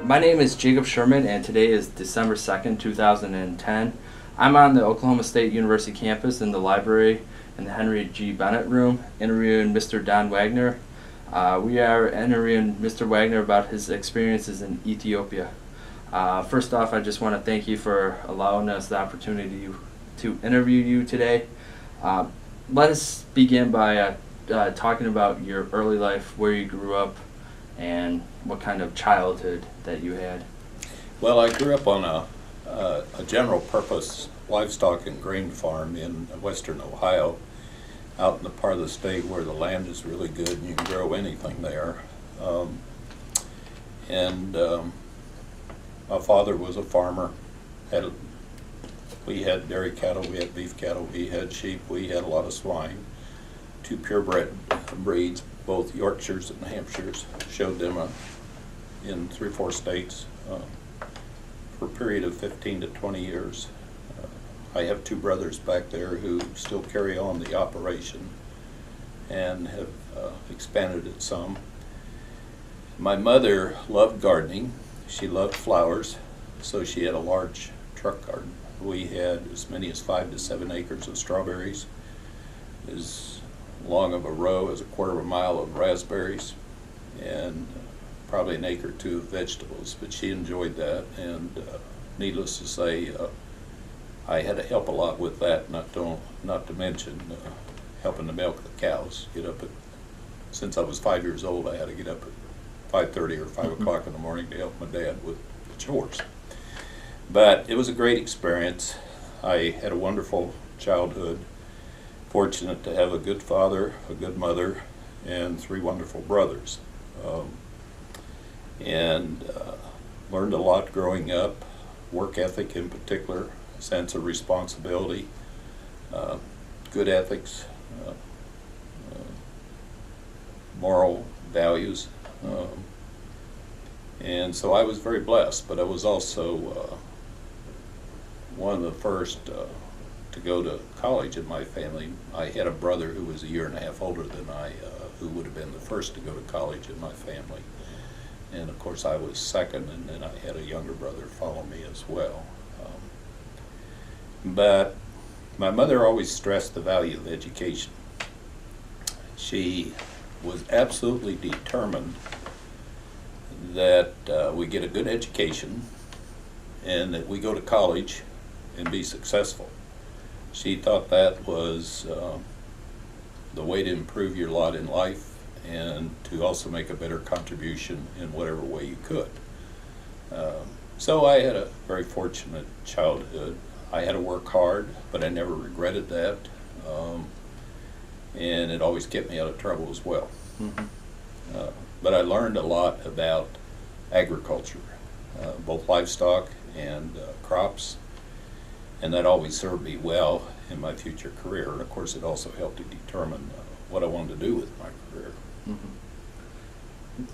My name is Jacob Sherman, and today is December 2nd, 2010. I'm on the Oklahoma State University campus in the library in the Henry G. Bennett room, interviewing Mr. Don Wagner. We are interviewing Mr. Wagner about his experiences in Ethiopia. First off, I just want to thank you for allowing us the opportunity to interview you today. Let us begin by talking about your early life, where you grew up, and what kind of childhood that you had. Well, I grew up on a general purpose livestock and grain farm in western Ohio, out in the part of the state where the land is really good and you can grow anything there. My father was a farmer. We had dairy cattle, we had beef cattle, we had sheep, we had a lot of swine. 2 purebred breeds, both Yorkshires and Hampshires. Showed them in 3 or 4 states for a period of 15 to 20 years. I have 2 brothers back there who still carry on the operation and have expanded it some. My mother loved gardening. She loved flowers, so she had a large truck garden. We had as many as 5 to 7 acres of strawberries, as long of a row as a quarter of a mile of raspberries, and probably an acre or 2 of vegetables. But she enjoyed that, and needless to say, I had to help a lot with that, not to mention helping to milk the cows. Since I was 5 years old, I had to get up at 5:30 or 5 o'clock in the morning to help my dad with the chores. But it was a great experience. I had a wonderful childhood, fortunate to have a good father, a good mother, and 3 wonderful brothers. Learned a lot growing up, work ethic in particular, sense of responsibility, good ethics, moral values. And so I was very blessed, but I was also one of the first to go to college in my family. I had a brother who was a year and a half older than I, who would have been the first to go to college in my family. And of course I was second, and then I had a younger brother follow me as well. But my mother always stressed the value of education. She was absolutely determined that we get a good education and that we go to college and be successful. She thought that was the way to improve your lot in life and to also make a better contribution in whatever way you could. So I had a very fortunate childhood. I had to work hard, but I never regretted that. And it always kept me out of trouble as well. Mm-hmm. But I learned a lot about agriculture, both livestock and crops, and that always served me well in my future career. And of course it also helped to determine what I wanted to do with my career. Mm-hmm.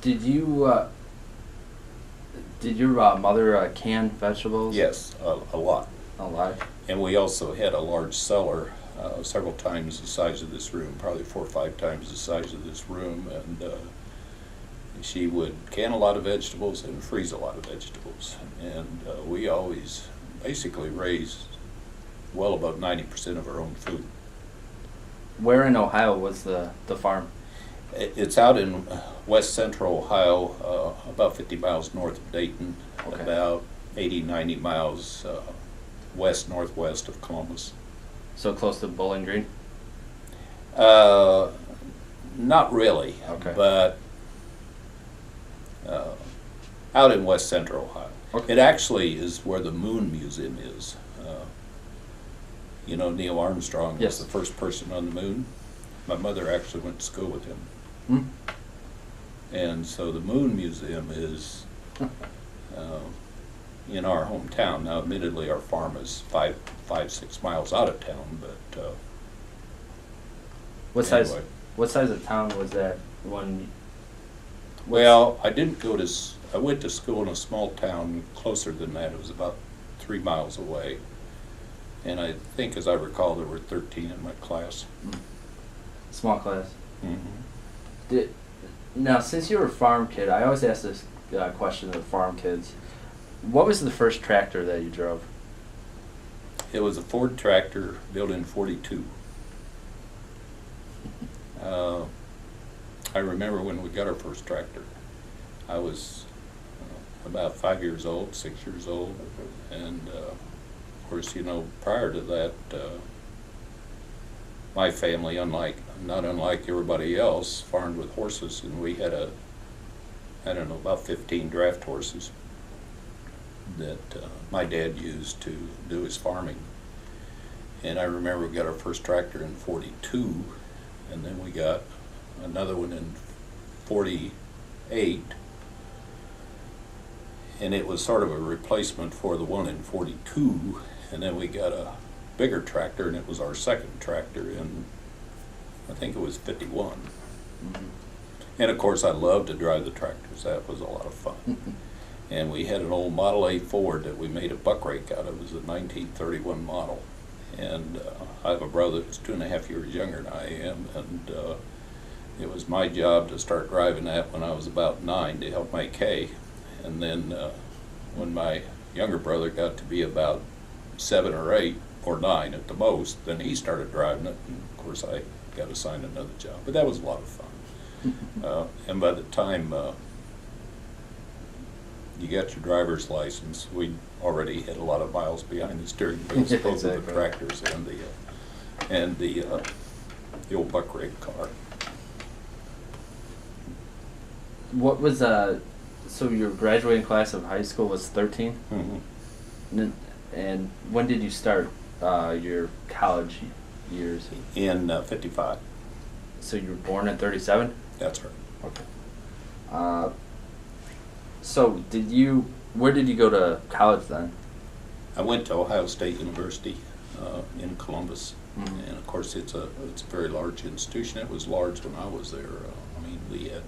Did your mother can vegetables? Yes, a lot. A lot? And we also had a large cellar, several times the size of this room, probably 4 or 5 times the size of this room, and she would can a lot of vegetables and freeze a lot of vegetables. And we always basically raised well above 90% of our own food. Where in Ohio was the farm? It's out in west central Ohio, about 50 miles north of Dayton, okay. About 80, 90 miles west-northwest of Columbus. So close to Bowling Green? Not really, okay. But out in west central Ohio. Okay. It actually is where the Moon Museum is. Neil Armstrong yes. was the first person on the moon. My mother actually went to school with him. Mm. And so the Moon Museum is in our hometown. Now, admittedly, our farm is 5-6 miles out of town, but What size of town was that one? Well, I went to school in a small town closer than that. It was about 3 miles away. And I think, as I recall, there were 13 in my class. Small class. Mm-hmm. Now, since you were a farm kid, I always ask this question of farm kids. What was the first tractor that you drove? It was a Ford tractor built in '42. I remember when we got our first tractor. I was about 5 years old, 6 years old, and of course, prior to that, my family, not unlike everybody else, farmed with horses, and we had about 15 draft horses that my dad used to do his farming. And I remember we got our first tractor in '42, and then we got another one in '48, and it was sort of a replacement for the one in '42, and then we got a bigger tractor, and it was our second tractor in, I think it was '51. Mm-hmm. And of course I loved to drive the tractors. That was a lot of fun. And we had an old Model A Ford that we made a buck rake out of. It was a 1931 model. And I have a brother that's 2.5 years younger than I am, and it was my job to start driving that when I was about 9 to help make hay. And then when my younger brother got to be about 7 or 8 or 9 at the most, then he started driving it, and of course I got assigned another job. But that was a lot of fun. And by the time you got your driver's license, we already had a lot of miles behind the steering wheels, both of the tractors and the old buck rake car. What was so your graduating class of high school was 13? Mm-hmm. And when did you start your college years? In '55. So you were born in '37? That's right. Okay. So where did you go to college then? I went to Ohio State University in Columbus, Mm-hmm. and of course it's a very large institution. It was large when I was there. We had,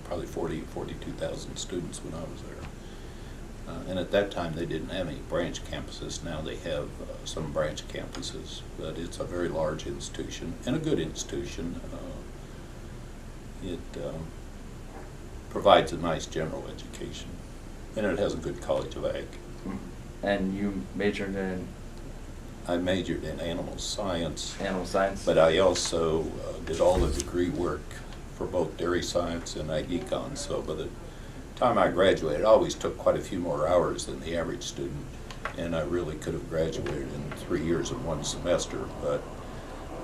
probably 42,000 students when I was there. And at that time they didn't have any branch campuses. Now they have some branch campuses, but it's a very large institution and a good institution. It provides a nice general education, and it has a good college of ag. Mm-hmm. And you majored in? I majored in animal science. Animal science? But I also did all the degree work for both dairy science and ag econ. So by the time I graduated, I always took quite a few more hours than the average student, and I really could have graduated in 3 years and 1 semester, but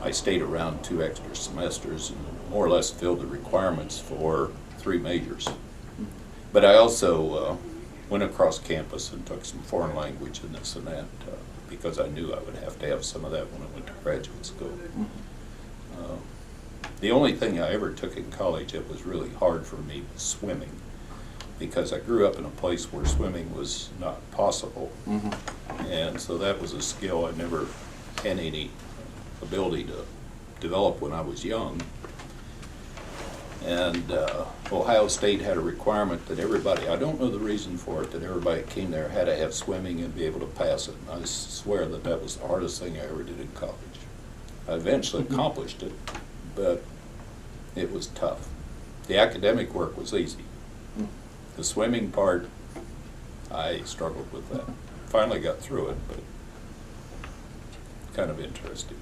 I stayed around 2 extra semesters and more or less filled the requirements for 3 majors. But I also went across campus and took some foreign language and this and that because I knew I would have to have some of that when I went to graduate school. The only thing I ever took in college that was really hard for me was swimming, because I grew up in a place where swimming was not possible. Mm-hmm. And so that was a skill I never had any ability to develop when I was young. And Ohio State had a requirement that everybody, I don't know the reason for it, that everybody that came there had to have swimming and be able to pass it. And I swear that was the hardest thing I ever did in college. I eventually accomplished it, but it was tough. The academic work was easy. The swimming part, I struggled with that. Finally got through it, but kind of interesting.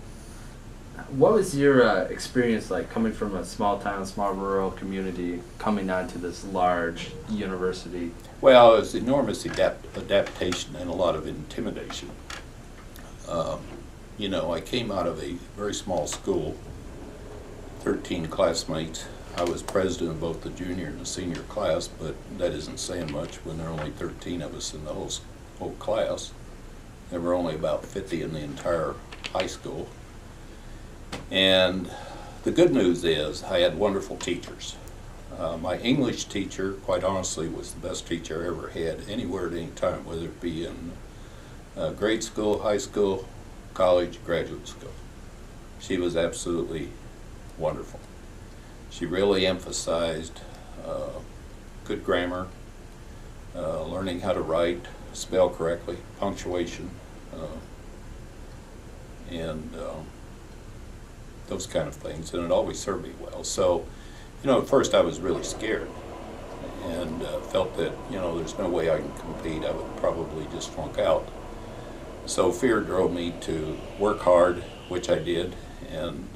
What was your experience like coming from a small town, small rural community, coming on to this large university? Well, it was enormous adaptation and a lot of intimidation. I came out of a very small school, 13 classmates. I was president of both the junior and the senior class, but that isn't saying much when there are only 13 of us in the whole class. There were only about 50 in the entire high school. And the good news is I had wonderful teachers. My English teacher, quite honestly, was the best teacher I ever had anywhere at any time, whether it be in grade school, high school, college, graduate school. She was absolutely wonderful. She really emphasized good grammar, learning how to write, spell correctly, punctuation, and those kind of things, and it always served me well. So, at first I was really scared, and felt that, you know, there's no way I can compete. I would probably just flunk out. So fear drove me to work hard, which I did, and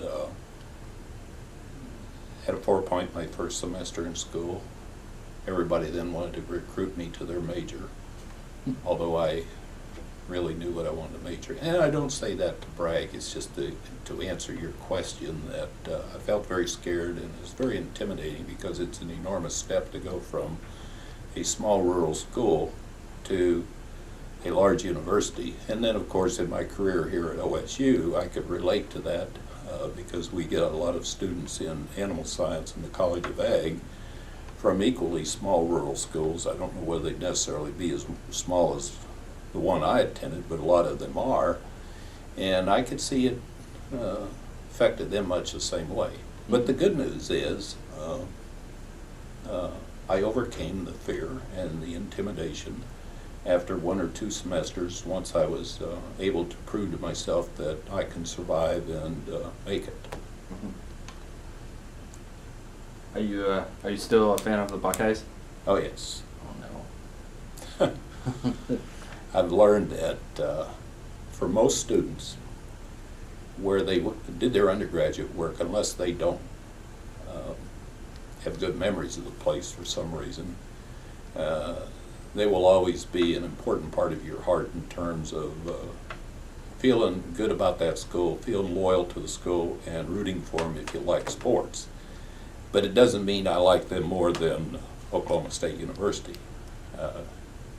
had a 4.0 my first semester in school. Everybody then wanted to recruit me to their major, although I really knew what I wanted to major in. And I don't say that to brag, it's just to answer your question that I felt very scared, and it was very intimidating because it's an enormous step to go from a small rural school to a large university. And then of course in my career here at OSU I could relate to that because we get a lot of students in animal science in the College of Ag from equally small rural schools. I don't know whether they'd necessarily be as small as the one I attended, but a lot of them are. And I could see it affected them much the same way. But the good news is I overcame the fear and the intimidation after 1 or 2 semesters, once I was able to prove to myself that I can survive and make it. Mm-hmm. Are you still a fan of the Buckeyes? Oh yes. Oh no. I've learned that for most students, where they did their undergraduate work, unless they don't have good memories of the place for some reason, they will always be an important part of your heart in terms of feeling good about that school, feeling loyal to the school, and rooting for them if you like sports. But it doesn't mean I like them more than Oklahoma State University.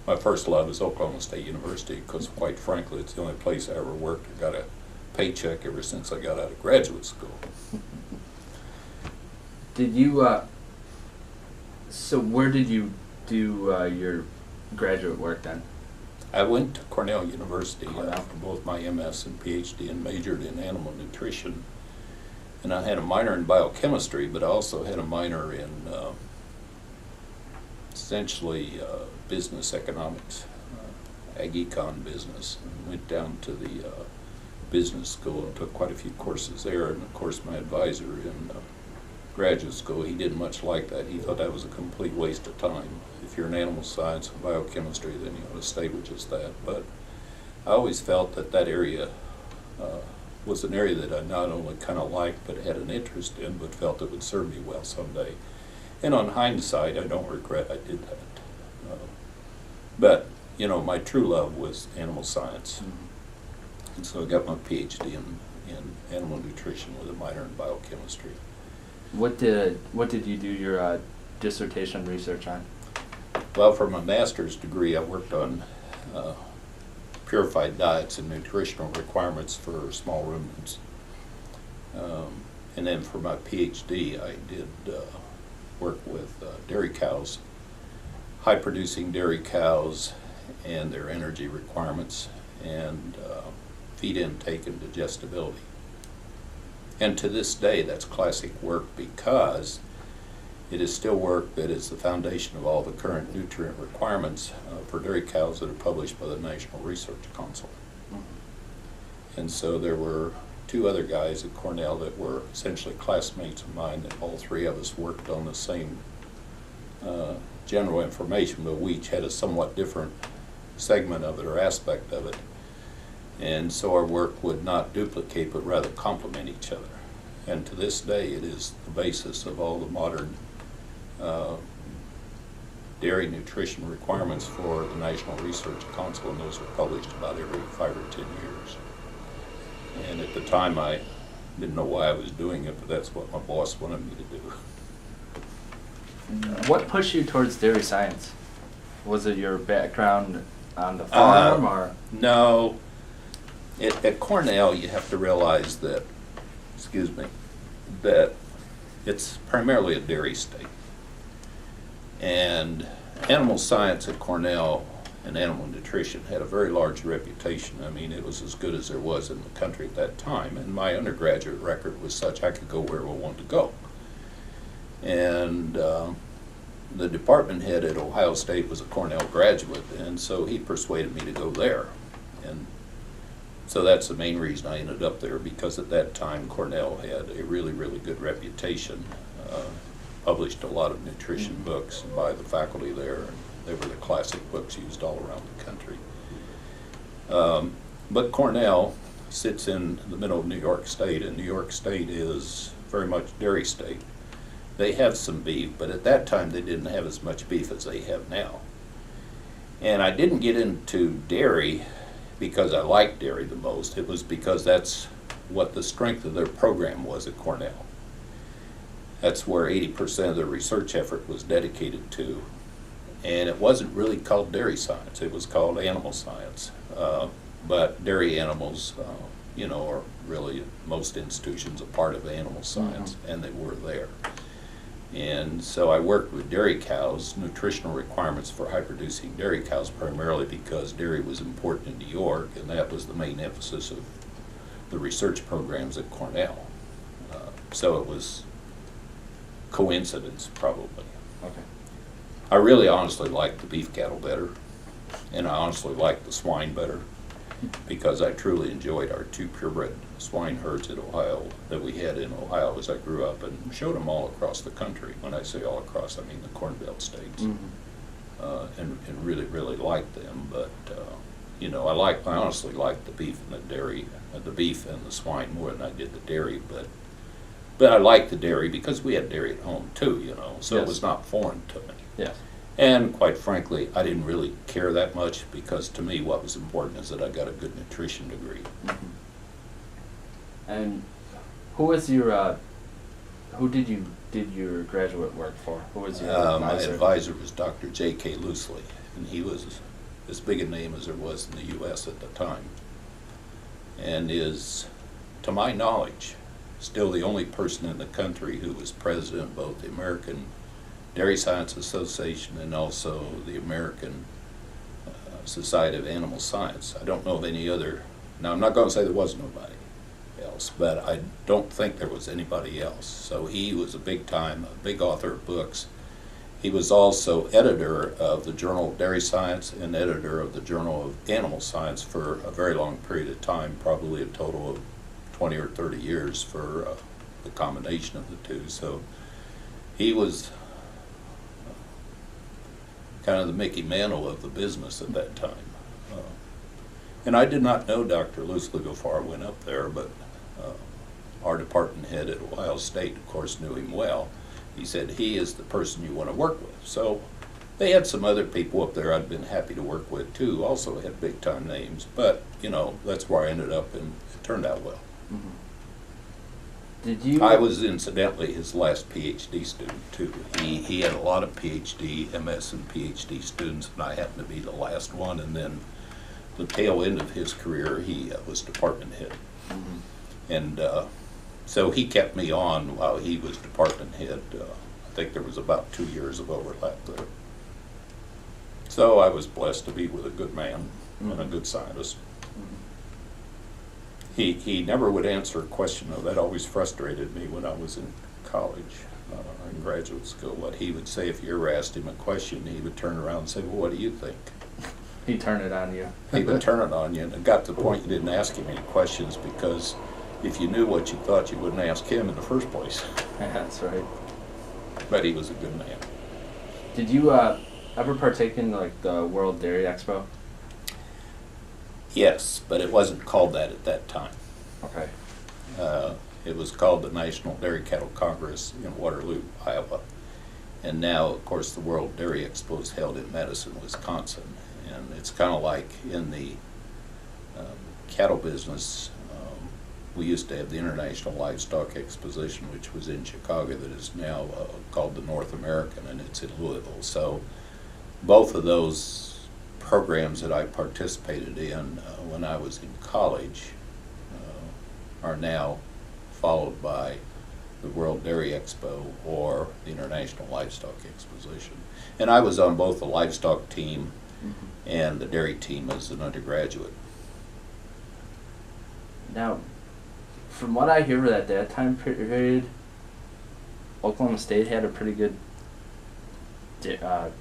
My first love is Oklahoma State University because, quite frankly, it's the only place I ever worked or got a paycheck ever since I got out of graduate school. Did you, so where did you do your graduate work then? I went to Cornell University Cornell. for both my MS and PhD and majored in animal nutrition. And I had a minor in biochemistry, but I also had a minor in essentially business economics, ag-econ business. And went down to the business school and took quite a few courses there. And of course my advisor in graduate school, he didn't much like that. He thought that was a complete waste of time. If you're in animal science and biochemistry, then you ought to stay with just that. But I always felt that that area was an area that I not only kind of liked but had an interest in, but felt it would serve me well someday. And on hindsight, I don't regret I did that. But, you know, my true love was animal science. Mm-hmm. And so I got my PhD in animal nutrition with a minor in biochemistry. What did you do your dissertation research on? Well, for my master's degree, I worked on purified diets and nutritional requirements for small ruminants. And then for my PhD, I did work with dairy cows, high-producing dairy cows and their energy requirements, and feed intake and digestibility. And to this day, that's classic work because it is still work that is the foundation of all the current nutrient requirements for dairy cows that are published by the National Research Council. Mm-hmm. And so there were 2 other guys at Cornell that were essentially classmates of mine, that all 3 of us worked on the same general information, but we each had a somewhat different segment of it or aspect of it. And so our work would not duplicate, but rather complement each other. And to this day, it is the basis of all the modern dairy nutrition requirements for the National Research Council, and those are published about every 5 or 10 years. And at the time, I didn't know why I was doing it, but that's what my boss wanted me to do. What pushed you towards dairy science? Was it your background on the farm, or? No. At Cornell, you have to realize that, that it's primarily a dairy state. And animal science at Cornell and animal nutrition had a very large reputation. I mean, it was as good as there was in the country at that time. And my undergraduate record was such I could go wherever I wanted to go. And the department head at Ohio State was a Cornell graduate, and so he persuaded me to go there. And so that's the main reason I ended up there, because at that time Cornell had a really, really good reputation. published a lot of nutrition books by the faculty there, and they were the classic books used all around the country. But Cornell sits in the middle of New York State, and New York State is very much dairy state. They have some beef, but at that time they didn't have as much beef as they have now. And I didn't get into dairy because I liked dairy the most. It was because that's what the strength of their program was at Cornell. That's where 80% of their research effort was dedicated to. And it wasn't really called dairy science, it was called animal science. But dairy animals, you know, are really, most institutions, a part of animal science, and they were there. And so I worked with dairy cows, nutritional requirements for high-producing dairy cows, primarily because dairy was important in New York, and that was the main emphasis of the research programs at Cornell. So it was coincidence, probably. Okay. I really honestly liked the beef cattle better, and I honestly liked the swine better, because I truly enjoyed our 2 purebred swine herds in Ohio that we had in Ohio as I grew up, and showed them all across the country. When I say all across, I mean the Corn Belt states, and really, really liked them. But you know, I honestly liked the beef and the dairy, the beef and the swine more than I did the dairy. But I liked the dairy because we had dairy at home too, you know, so Yes. It was not foreign to me. Yes. And quite frankly, I didn't really care that much, because to me what was important is that I got a good nutrition degree. And who was your, who did you did your graduate work for? Who was your advisor? My advisor was Dr. J.K. Loosley, and he was as big a name as there was in the U.S. at the time, and is, to my knowledge, still the only person in the country who was president of both the American Dairy Science Association and also the American Society of Animal Science. I don't know of any other. Now, I'm not going to say there was nobody else, but I don't think there was anybody else. So he was a big author of books. He was also editor of the Journal of Dairy Science and editor of the Journal of Animal Science for a very long period of time, probably a total of 20 or 30 years for the combination of the two. So he was kind of the Mickey Mantle of the business at that time. And I did not know Dr. Loosley before I went up there, but our department head at Ohio State, of course, knew him well. He said, he is the person you want to work with. So they had some other people up there I'd been happy to work with too, also had big time names, but you know, that's where I ended up, and it turned out well. Did you? I was incidentally his last PhD student too. He had a lot of PhD, MS and PhD students, and I happened to be the last one, and then the tail end of his career he was department head. And so he kept me on while he was department head. I think there was about 2 years of overlap there. So I was blessed to be with a good man and a good scientist. He never would answer a question, though. That always frustrated me when I was in college, in graduate school. What he would say, if you ever asked him a question, he would turn around and say, well, what do you think? He'd turn it on you. He would turn it on you, and it got to the point you didn't ask him any questions, because if you knew what you thought, you wouldn't ask him in the first place. That's right. But he was a good man. Did you ever partake in like the World Dairy Expo? Yes, but it wasn't called that at that time. Okay. It was called the National Dairy Cattle Congress in Waterloo, Iowa. And now, of course, the World Dairy Expo is held in Madison, Wisconsin. And it's kind of like in the cattle business. We used to have the International Livestock Exposition, which was in Chicago, that is now called the North American, and it's in Louisville. So both of those programs that I participated in when I was in college are now followed by the World Dairy Expo or the International Livestock Exposition. And I was on both the livestock team and the dairy team as an undergraduate. Now, from what I hear at that time period, Oklahoma State had a pretty good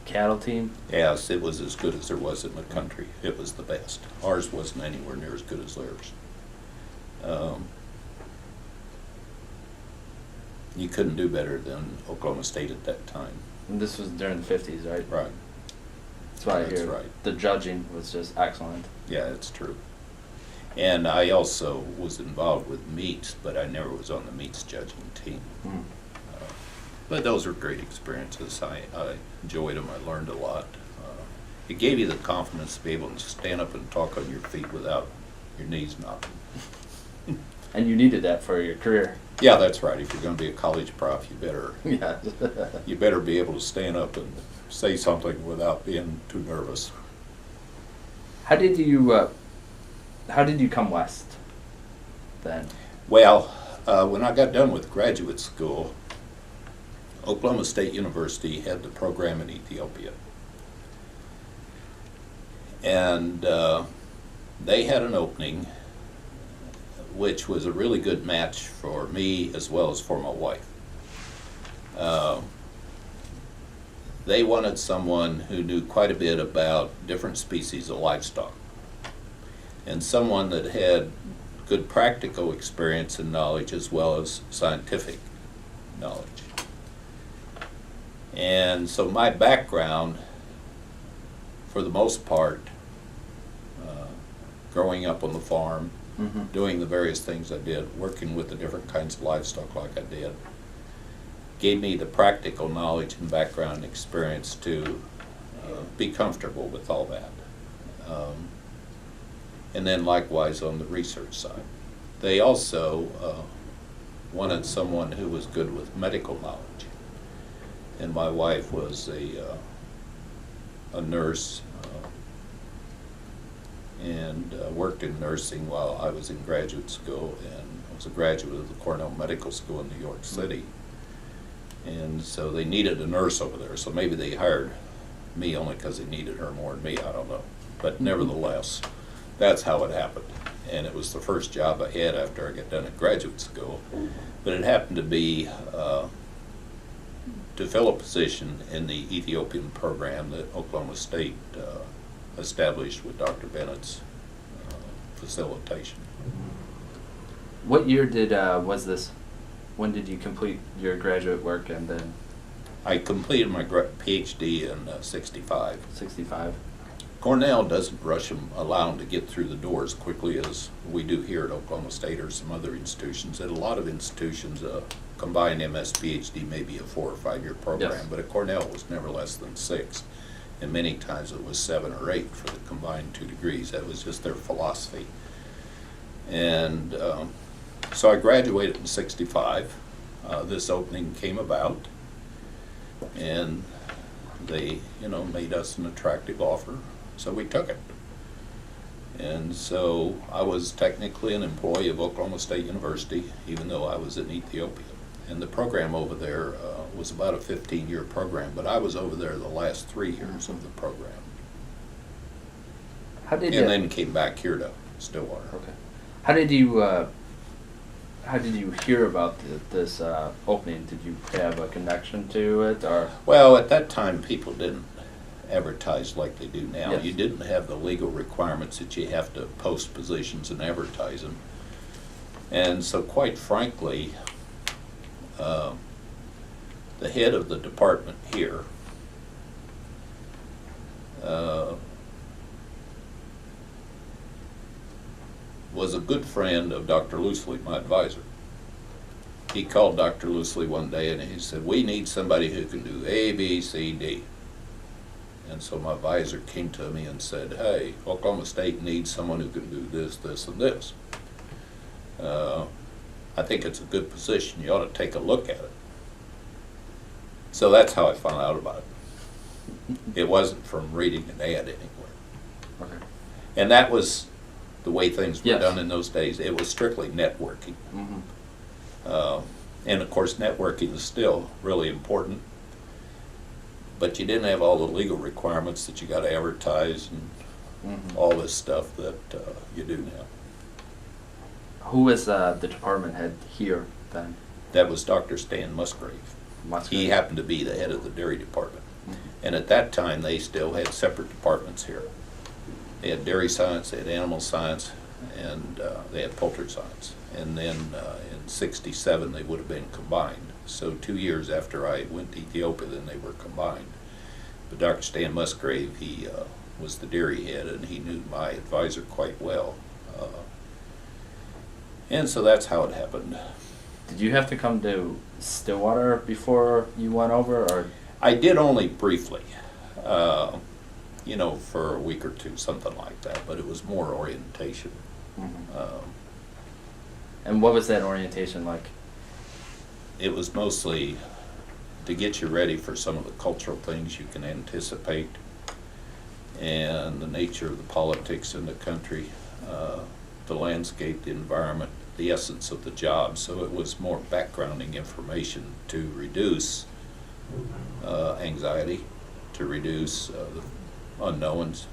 cattle team. Yes, it was as good as there was in the country. It was the best. Ours wasn't anywhere near as good as theirs. You couldn't do better than Oklahoma State at that time. And this was during the 50s, right? Right. That's what I That's hear. right. The judging was just excellent. Yeah, that's true. And I also was involved with meets, but I never was on the meets judging team. Mm. But those were great experiences. I enjoyed them. I learned a lot. It gave you the confidence to be able to stand up and talk on your feet without your knees knocking. And you needed that for your career. Yeah, that's right. If you're going to be a college prof, Yeah. you better be able to stand up and say something without being too nervous. How did you come west then? Well, when I got done with graduate school, Oklahoma State University had the program in Ethiopia. And they had an opening which was a really good match for me as well as for my wife. They wanted someone who knew quite a bit about different species of livestock and someone that had good practical experience and knowledge as well as scientific knowledge. And so my background, for the most part, growing up on the farm, doing the various things I did, working with the different kinds of livestock like I did, gave me the practical knowledge and background and experience to be comfortable with all that. And then likewise on the research side. They also wanted someone who was good with medical knowledge. And my wife was a nurse and worked in nursing while I was in graduate school, and was a graduate of the Cornell Medical School in New York City. And so they needed a nurse over there, so maybe they hired me only because they needed her more than me, I don't know. But nevertheless, that's how it happened. And it was the first job I had after I got done at graduate school. But it happened to be to fill a position in the Ethiopian program that Oklahoma State established with Dr. Bennett's facilitation. What year was this? When did you complete your graduate work and then? I completed my PhD in 65. 65. Cornell doesn't allow them to get through the door as quickly as we do here at Oklahoma State or some other institutions. At a lot of institutions, combined MS PhD may be a 4 or 5 year program, yes. But at Cornell it was never less than 6. And many times it was 7 or 8 for the combined 2 degrees. That was just their philosophy. And so I graduated in 65. This opening came about, and they, made us an attractive offer, so we took it. And so I was technically an employee of Oklahoma State University, even though I was in Ethiopia. And the program over there was about a 15-year program, but I was over there the last 3 years of the program. Then came back here to Stillwater. Okay. How did you hear about this opening? Did you have a connection to it, or? Well, at that time, people didn't advertise like they do now. Yes. You didn't have the legal requirements that you have to post positions and advertise them. And so, quite frankly, the head of the department here was a good friend of Dr. Loosley, my advisor. He called Dr. Loosley one day and he said, "We need somebody who can do A, B, C, D." And so my advisor came to me and said, "Hey, Oklahoma State needs someone who can do this, this, and this. I think it's a good position. You ought to take a look at it." So that's how I found out about it. It wasn't from reading an ad anywhere. Okay. And that was the way things were Yes. done in those days. It was strictly networking. Mm-hmm. And of course, networking is still really important. But you didn't have all the legal requirements that you got to advertise and all this stuff that you do now. Who was the department head here then? That was Dr. Stan Musgrave. He happened to be the head of the dairy department. And at that time, they still had separate departments here. They had dairy science, they had animal science, and they had poultry signs. And then in '67 they would have been combined. So 2 years after I went to Ethiopia, then they were combined. But Dr. Stan Musgrave, he was the dairy head, and he knew my advisor quite well. And so that's how it happened. Did you have to come to Stillwater before you went over, or? I did only briefly, for a week or two, something like that, but it was more orientation. Mm-hmm. And what was that orientation like? It was mostly to get you ready for some of the cultural things you can anticipate and the nature of the politics in the country, the landscape, the environment, the essence of the job. So it was more backgrounding information to reduce anxiety, to reduce the unknowns,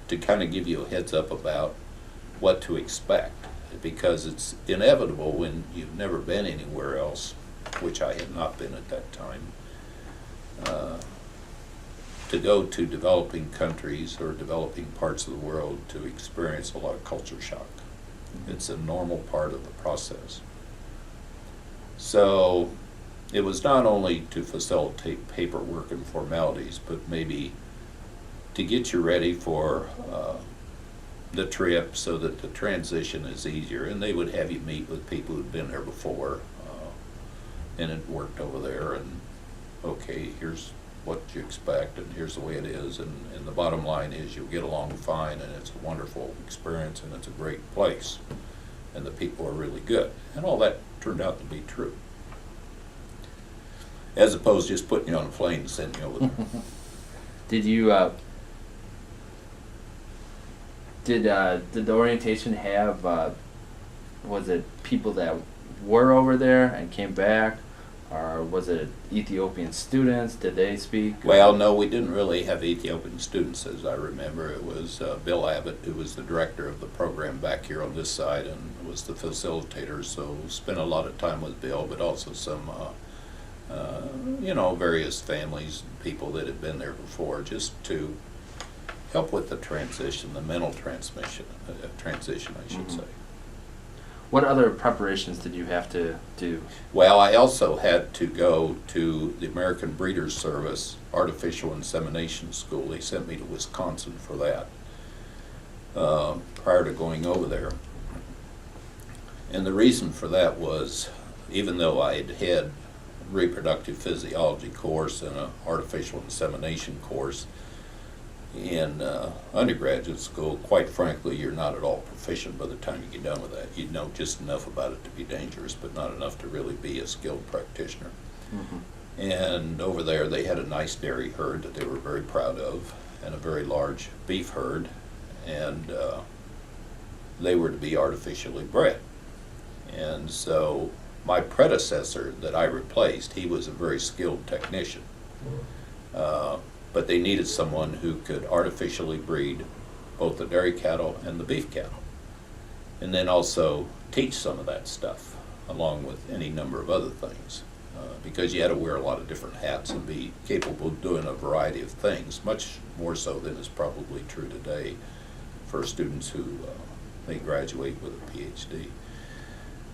to kind of give you a heads up about what to expect, because it's inevitable when you've never been anywhere else, which I had not been at that time, to go to developing countries or developing parts of the world to experience a lot of culture shock. It's a normal part of the process. So it was not only to facilitate paperwork and formalities, but maybe to get you ready for the trip so that the transition is easier. And they would have you meet with people who'd been there before and had worked over there, and okay, here's what you expect, and here's the way it is, and the bottom line is you'll get along fine, and it's a wonderful experience, and it's a great place, and the people are really good. And all that turned out to be true, as opposed to just putting you on a plane and sending you over there. Did you did the orientation have was it people that were over there and came back, or was it Ethiopian students? Did they speak? Well, no, we didn't really have Ethiopian students, as I remember. It was Bill Abbott, who was the director of the program back here on this side, and was the facilitator. So spent a lot of time with Bill, but also some, various families, people that had been there before, just to help with the transition, the mental transition, I should say. What other preparations did you have to do? Well, I also had to go to the American Breeders' Service Artificial Insemination School. They sent me to Wisconsin for that prior to going over there. And the reason for that was, even though I had had reproductive physiology course and an artificial insemination course in undergraduate school, quite frankly, you're not at all proficient by the time you get done with that. You know just enough about it to be dangerous, but not enough to really be a skilled practitioner. Mm-hmm. And over there they had a nice dairy herd that they were very proud of, and a very large beef herd, and they were to be artificially bred. And so my predecessor that I replaced, he was a very skilled technician. But they needed someone who could artificially breed both the dairy cattle and the beef cattle, and then also teach some of that stuff along with any number of other things, because you had to wear a lot of different hats and be capable of doing a variety of things, much more so than is probably true today for students who may graduate with a PhD.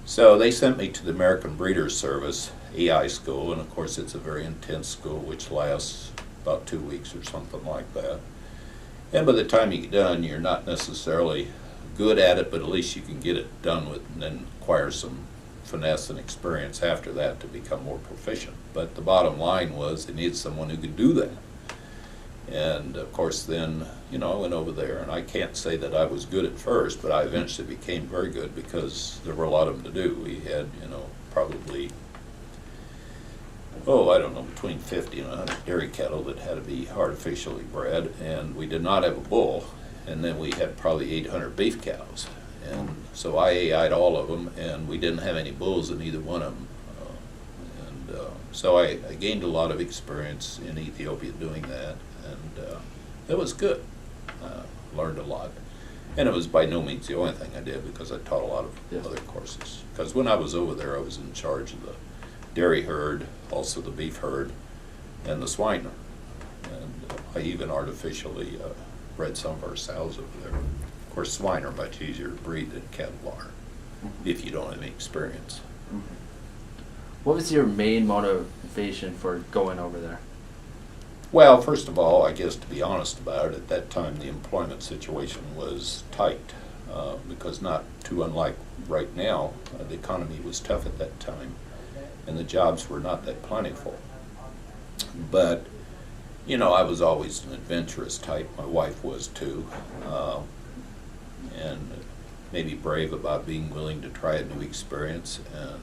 So they sent me to the American Breeders' Service, EI school, and of course it's a very intense school which lasts about 2 weeks or something like that. And by the time you get done, you're not necessarily good at it, but at least you can get it done with, and then acquire some finesse and experience after that to become more proficient. But the bottom line was they needed someone who could do that. And of course then, I went over there, and I can't say that I was good at first, but I eventually became very good because there were a lot of them to do. We had, probably between 50 and 100 dairy cattle that had to be artificially bred, and we did not have a bull, and then we had probably 800 beef cows. And so I AI'd all of them, and we didn't have any bulls in either one of them. So I gained a lot of experience in Ethiopia doing that, and it was good. Learned a lot. And it was by no means the only thing I did, because I taught a lot of other courses. Because when I was over there, I was in charge of the dairy herd, also the beef herd, and the swine herd. And I even artificially bred some of our sows over there. Of course, swine are much easier to breed than cattle are, if you don't have any experience. What was your main motivation for going over there? Well, first of all, I guess to be honest about it, at that time the employment situation was tight, because not too unlike right now, the economy was tough at that time, and the jobs were not that plentiful. But, you know, I was always an adventurous type. My wife was too, and maybe brave about being willing to try a new experience, and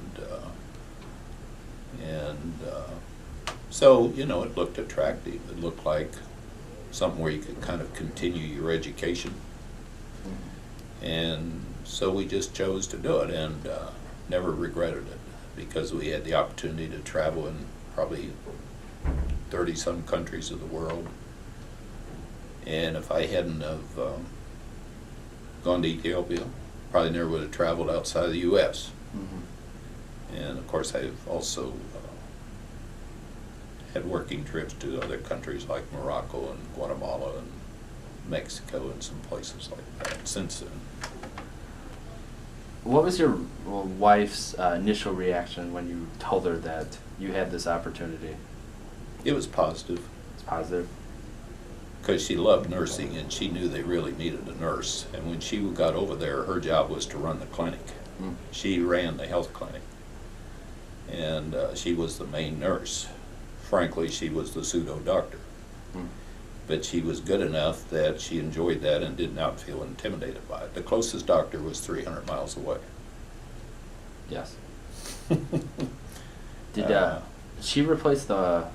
so, you know, it looked attractive. It looked like something where you could kind of continue your education. And so we just chose to do it, and never regretted it, because we had the opportunity to travel in probably 30-some countries of the world. And if I hadn't have gone to Ethiopia, probably never would have traveled outside of the U.S. And of course, I've also had working trips to other countries like Morocco and Guatemala and Mexico and some places like that since then. What was your wife's initial reaction when you told her that you had this opportunity? It was positive. It's positive? Because she loved nursing, and she knew they really needed a nurse. And when she got over there, her job was to run the clinic. She ran the health clinic, and she was the main nurse. Frankly, she was the pseudo doctor. But she was good enough that she enjoyed that and did not feel intimidated by it. The closest doctor was 300 miles away. Yes. Did she replace the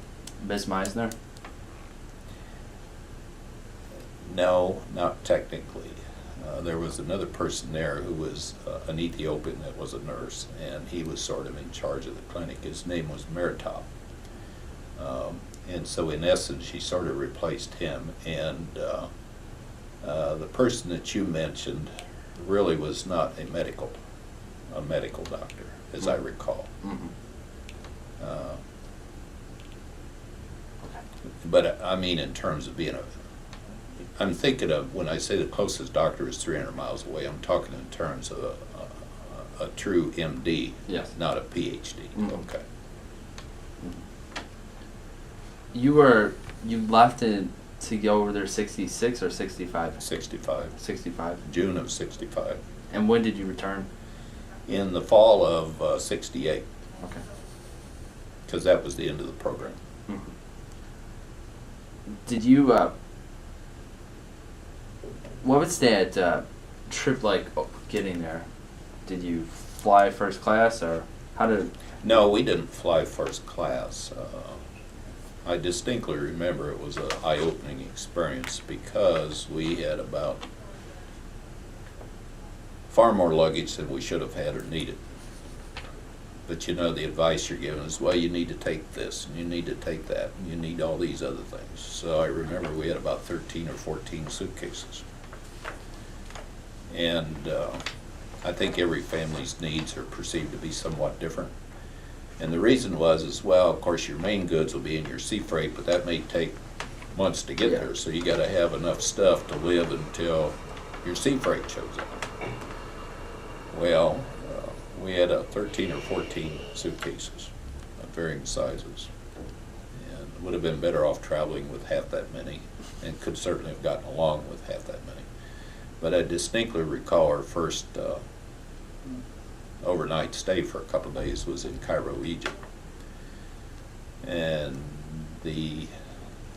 Ms. Meisner? No, not technically. There was another person there who was an Ethiopian that was a nurse, and he was sort of in charge of the clinic. His name was Meritop. And so in essence, she sort of replaced him, and the person that you mentioned really was not a medical doctor, as I recall. But I mean, in terms of being I'm thinking of, when I say the closest doctor is 300 miles away, I'm talking in terms of a true MD, yes, not a PhD. Okay. You left to go over there 66 or 65? 65. 65. June of 65. And when did you return? In the fall of 68. Okay. Because that was the end of the program. Did you, what was that trip like getting there? Did you fly first class, or how did? No, we didn't fly first class. I distinctly remember it was an eye-opening experience, because we had about far more luggage than we should have had or needed. But you know, the advice you're given is, well, you need to take this, and you need to take that, and you need all these other things. So I remember we had about 13 or 14 suitcases. And I think every family's needs are perceived to be somewhat different. And the reason was, as well, of course, your main goods will be in your sea freight, but that may take months to get there. So you got to have enough stuff to live until your sea freight shows up. Well, we had 13 or 14 suitcases of varying sizes, and would have been better off traveling with half that many, and could certainly have gotten along with half that many. But I distinctly recall our first overnight stay for a couple of days was in Cairo, Egypt. And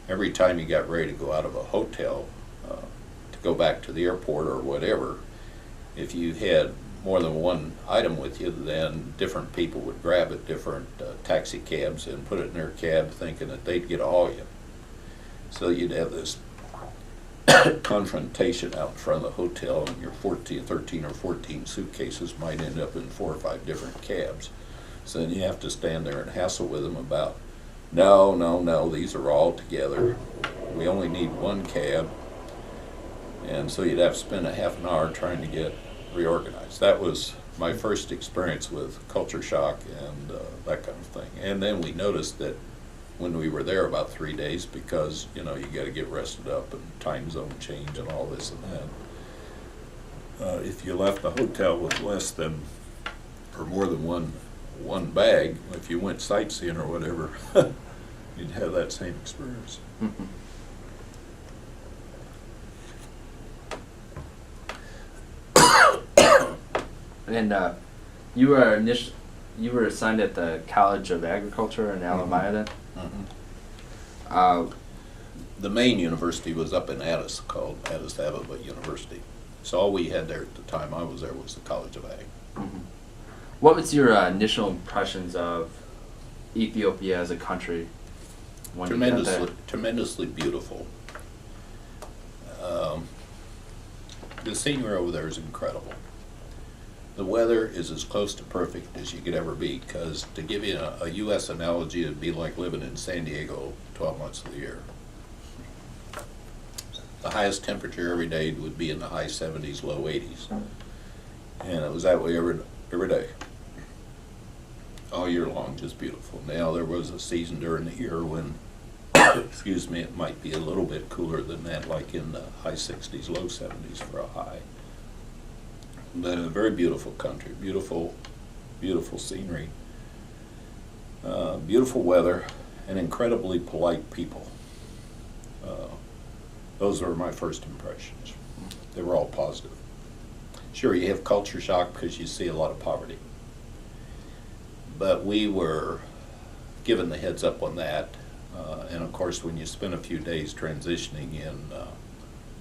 every time you got ready to go out of a hotel to go back to the airport or whatever, if you had more than one item with you, then different people would grab it, different taxi cabs, and put it in their cab thinking that they'd get all you. So you'd have this confrontation out in front of the hotel, and your 13 or 14 suitcases might end up in 4 or 5 different cabs. So then you have to stand there and hassle with them about, no, these are all together. We only need one cab. And so you'd have to spend a half an hour trying to get reorganized. That was my first experience with culture shock and that kind of thing. And then we noticed that when we were there about 3 days, because you know you got to get rested up and time zone change and all this and if you left the hotel with less than or more than one bag, if you went sightseeing or whatever, you'd have that same experience. Mhm. And you were assigned at the College of Agriculture in Alemaya then? Mm-hmm. The main university was up in Addis, called Addis Ababa University. So all we had there at the time I was there was the College of Ag. Mm-hmm. What was your initial impressions of Ethiopia as a country when you got there? Tremendously beautiful. The scenery over there is incredible. The weather is as close to perfect as you could ever be, because to give you a U.S. analogy, it'd be like living in San Diego 12 months of the year. The highest temperature every day would be in the high 70s, low 80s. And it was that way every day. All year long, just beautiful. Now, there was a season during the year when, excuse me, it might be a little bit cooler than that, like in the high 60s, low 70s for a high. But a very beautiful country, beautiful, beautiful scenery, beautiful weather, and incredibly polite people. Those were my first impressions. They were all positive. Sure, you have culture shock because you see a lot of poverty. But we were given the heads up on that. And of course, when you spend a few days transitioning in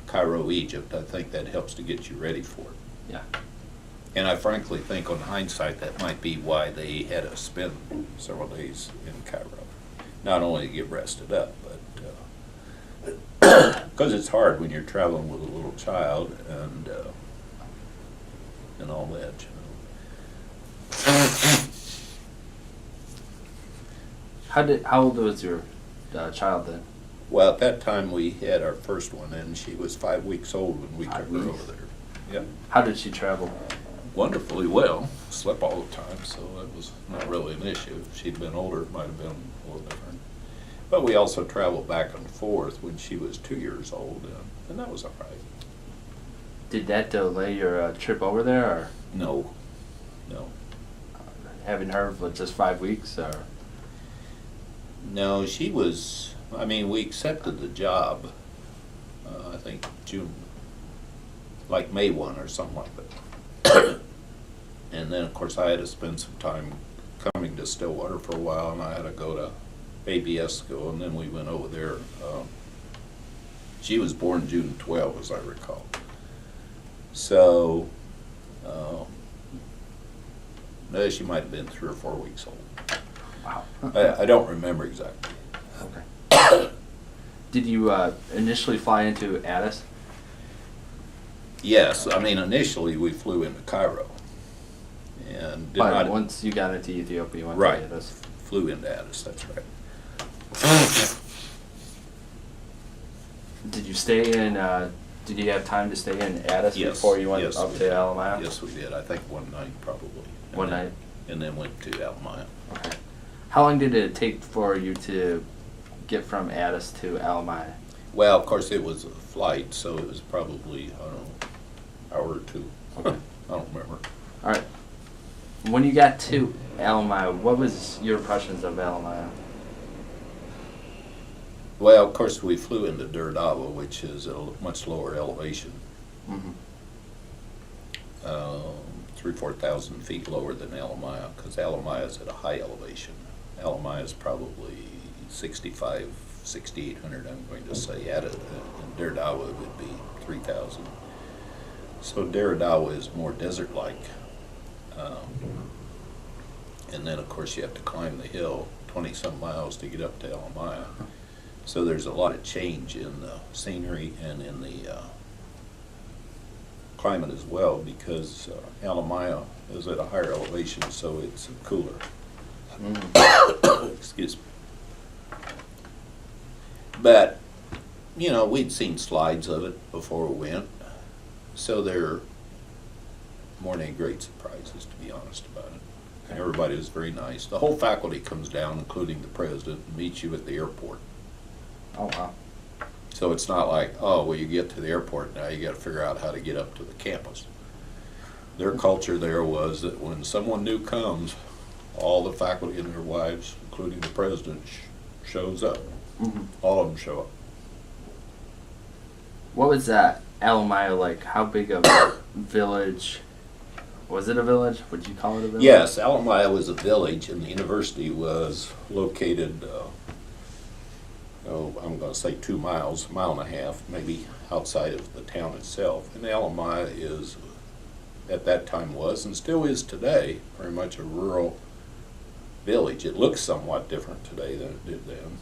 Cairo, Egypt, I think that helps to get you ready for it. Yeah. And I frankly think on hindsight that might be why they had us spend several days in Cairo. Not only to get rested up, but because it's hard when you're traveling with a little child and all that, How old was your child then? Well, at that time we had our first one, and she was 5 weeks old when we took her over there. Yeah. How did she travel? Wonderfully well. Slept all the time, so that was not really an issue. If she'd been older, it might have been a little different. But we also traveled back and forth when she was 2 years old, and that was all right. Did that delay your trip over there, or No. having her for just 5 weeks, or? No, she was, I mean, we accepted the job, I think June, like May 1 or something like that. And then, of course, I had to spend some time coming to Stillwater for a while, and I had to go to ABS school, and then we went over there. She was born June 12, as I recall. So, no, she might have been 3 or 4 weeks old. Wow. I don't remember exactly. Okay. Did you initially fly into Addis? Yes, I mean, initially we flew into Cairo. And But once you got into Ethiopia, you went right, to Addis. flew into Addis, that's right. Did you stay in, did you have time to stay in Addis Yes, before you went yes, up we to did. Alemaya? Yes, we did. I think one night probably. One night? And then went to Alemaya. Okay. How long did it take for you to get from Addis to Alemaya? Well, of course, it was a flight, so it was probably, I don't know, hour or two. Okay. I don't remember. All right. When you got to Alemaya, what was your impressions of Alemaya? Well, of course, we flew into Derdawa, which is at a much lower elevation. Mm-hmm. 3,000-4,000 feet lower than Alemaya, because Alemaya is at a high elevation. Alemaya is probably 6,800, I'm going to say. And Derdawa would be 3,000. So Derdawa is more desert-like. And then, of course, you have to climb the hill 20-some miles to get up to Alemaya. So there's a lot of change in the scenery and in the climate as well, because Alemaya is at a higher elevation, so it's cooler. Excuse me. But, you know, we'd seen slides of it before we went, so they're more than great surprises, to be honest about it. And everybody was very nice. The whole faculty comes down, including the president, and meets you at the airport. Oh, wow. So it's not like, oh, well, you get to the airport now, you got to figure out how to get up to the campus. Their culture there was that when someone new comes, all the faculty and their wives, including the president, shows up. Mm-hmm. All of them show up. What was that Alemaya like? How big of a village? Was it a village? Would you call it a village? Yes, Alemaya was a village, and the university was located, I'm going to say 2 miles, a mile and a half, maybe outside of the town itself. And Alemaya is, at that time was, and still is today, very much a rural village. It looks somewhat different today than it did then,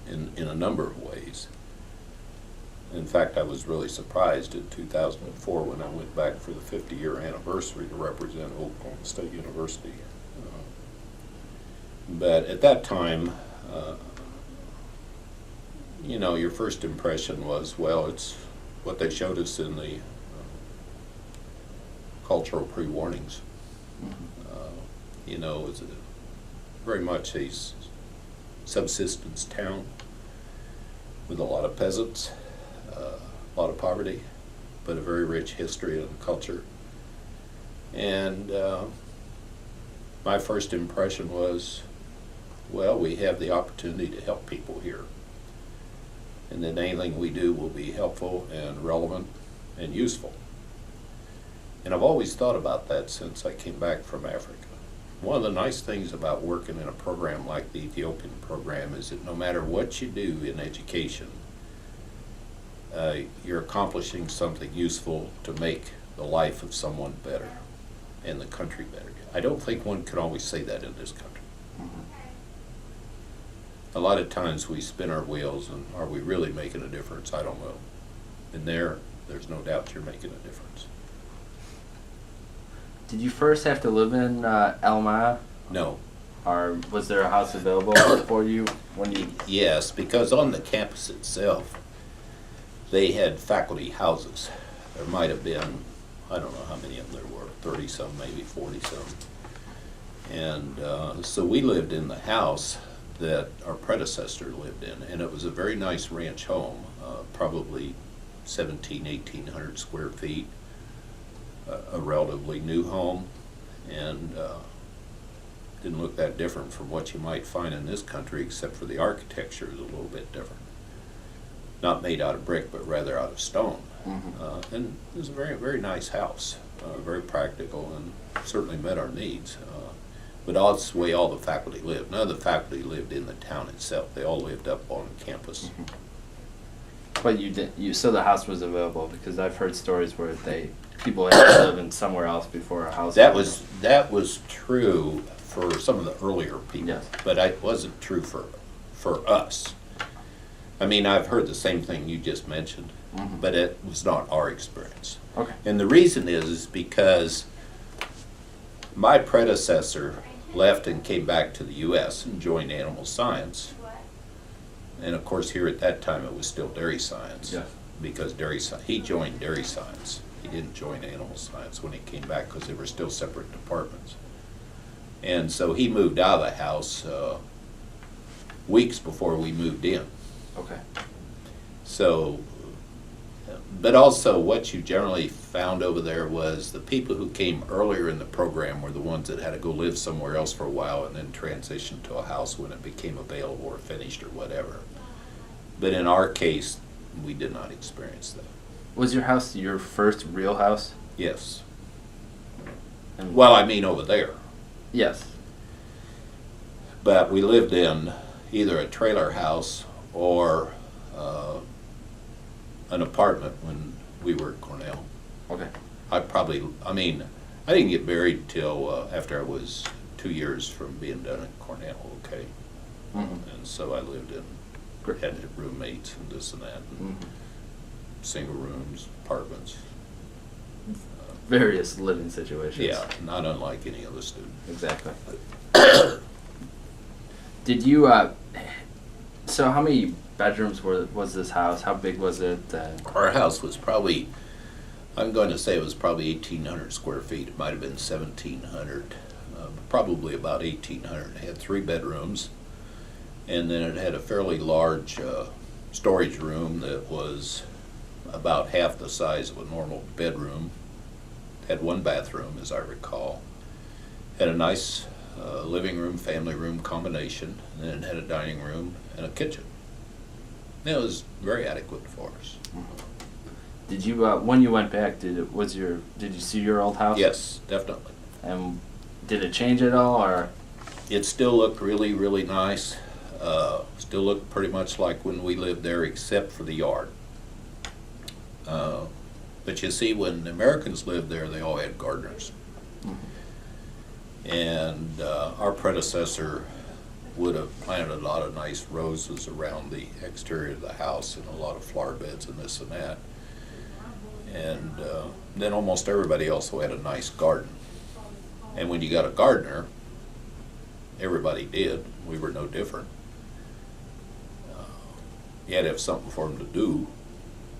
in a number of ways. In fact, I was really surprised in 2004 when I went back for the 50-year anniversary to represent Oklahoma State University. But at that time, your first impression was, well, it's what they showed us in the cultural pre-warnings. It's very much a subsistence town with a lot of peasants, a lot of poverty, but a very rich history and culture. And my first impression was, well, we have the opportunity to help people here. And then anything we do will be helpful and relevant and useful. And I've always thought about that since I came back from Africa. One of the nice things about working in a program like the Ethiopian program is that no matter what you do in education, you're accomplishing something useful to make the life of someone better and the country better. I don't think one can always say that in this country. Mm-hmm. A lot of times we spin our wheels, and are we really making a difference? I don't know. And there's no doubt you're making a difference. Did you first have to live in Alemaya? No. Or was there a house available for you when you... Yes, because on the campus itself, they had faculty houses. There might have been, I don't know how many of them there were, 30-some, maybe 40-some. And so we lived in the house that our predecessor lived in, and it was a very nice ranch home, probably 1,800 square feet, a relatively new home, and didn't look that different from what you might find in this country, except for the architecture is a little bit different. Not made out of brick, but rather out of stone. Mm-hmm. And it was a very, very nice house, very practical, and certainly met our needs. But that's the way all the faculty lived. None of the faculty lived in the town itself. They all lived up on campus. Mm-hmm. But so the house was available, because I've heard stories where people had to live in somewhere else before a house. That was true for some of the earlier people, yes. But it wasn't true for us. I mean, I've heard the same thing you just mentioned, mm-hmm. but it was not our experience. Okay. And the reason is because my predecessor left and came back to the U.S. and joined animal science. And of course, here at that time, it was still dairy science. Yes. Because he joined dairy science. He didn't join animal science when he came back, because they were still separate departments. And so he moved out of the house weeks before we moved in. Okay. So, but also what you generally found over there was the people who came earlier in the program were the ones that had to go live somewhere else for a while and then transition to a house when it became available or finished or whatever. But in our case, we did not experience that. Was your house your first real house? Yes. And Well, I mean over there. yes. But we lived in either a trailer house or an apartment when we were at Cornell. Okay. I didn't get married till after I was 2 years from being done at Cornell, okay? Mm-hmm. And so I lived in, had roommates and this and that, and Mm-hmm. single rooms, apartments. Various living situations. Yeah, not unlike any other student. Exactly. Did you, so how many bedrooms was this house? How big was it? Our house was probably, I'm going to say it was probably 1,800 square feet. It might have been 1,700, probably about 1,800. It had 3 bedrooms, and then it had a fairly large storage room that was about half the size of a normal bedroom. Had one bathroom, as I recall. Had a nice living room, family room combination, and then had a dining room and a kitchen. And it was very adequate for us. Did you, when you went back, did you see your old house? Yes, definitely. And did it change at all, or? It still looked really, really nice. Still looked pretty much like when we lived there, except for the yard. But you see, when the Americans lived there, they all had gardeners. And our predecessor would have planted a lot of nice roses around the exterior of the house and a lot of flower beds and this and that. And then almost everybody also had a nice garden. And when you got a gardener, everybody did. We were no different. You had to have something for them to do,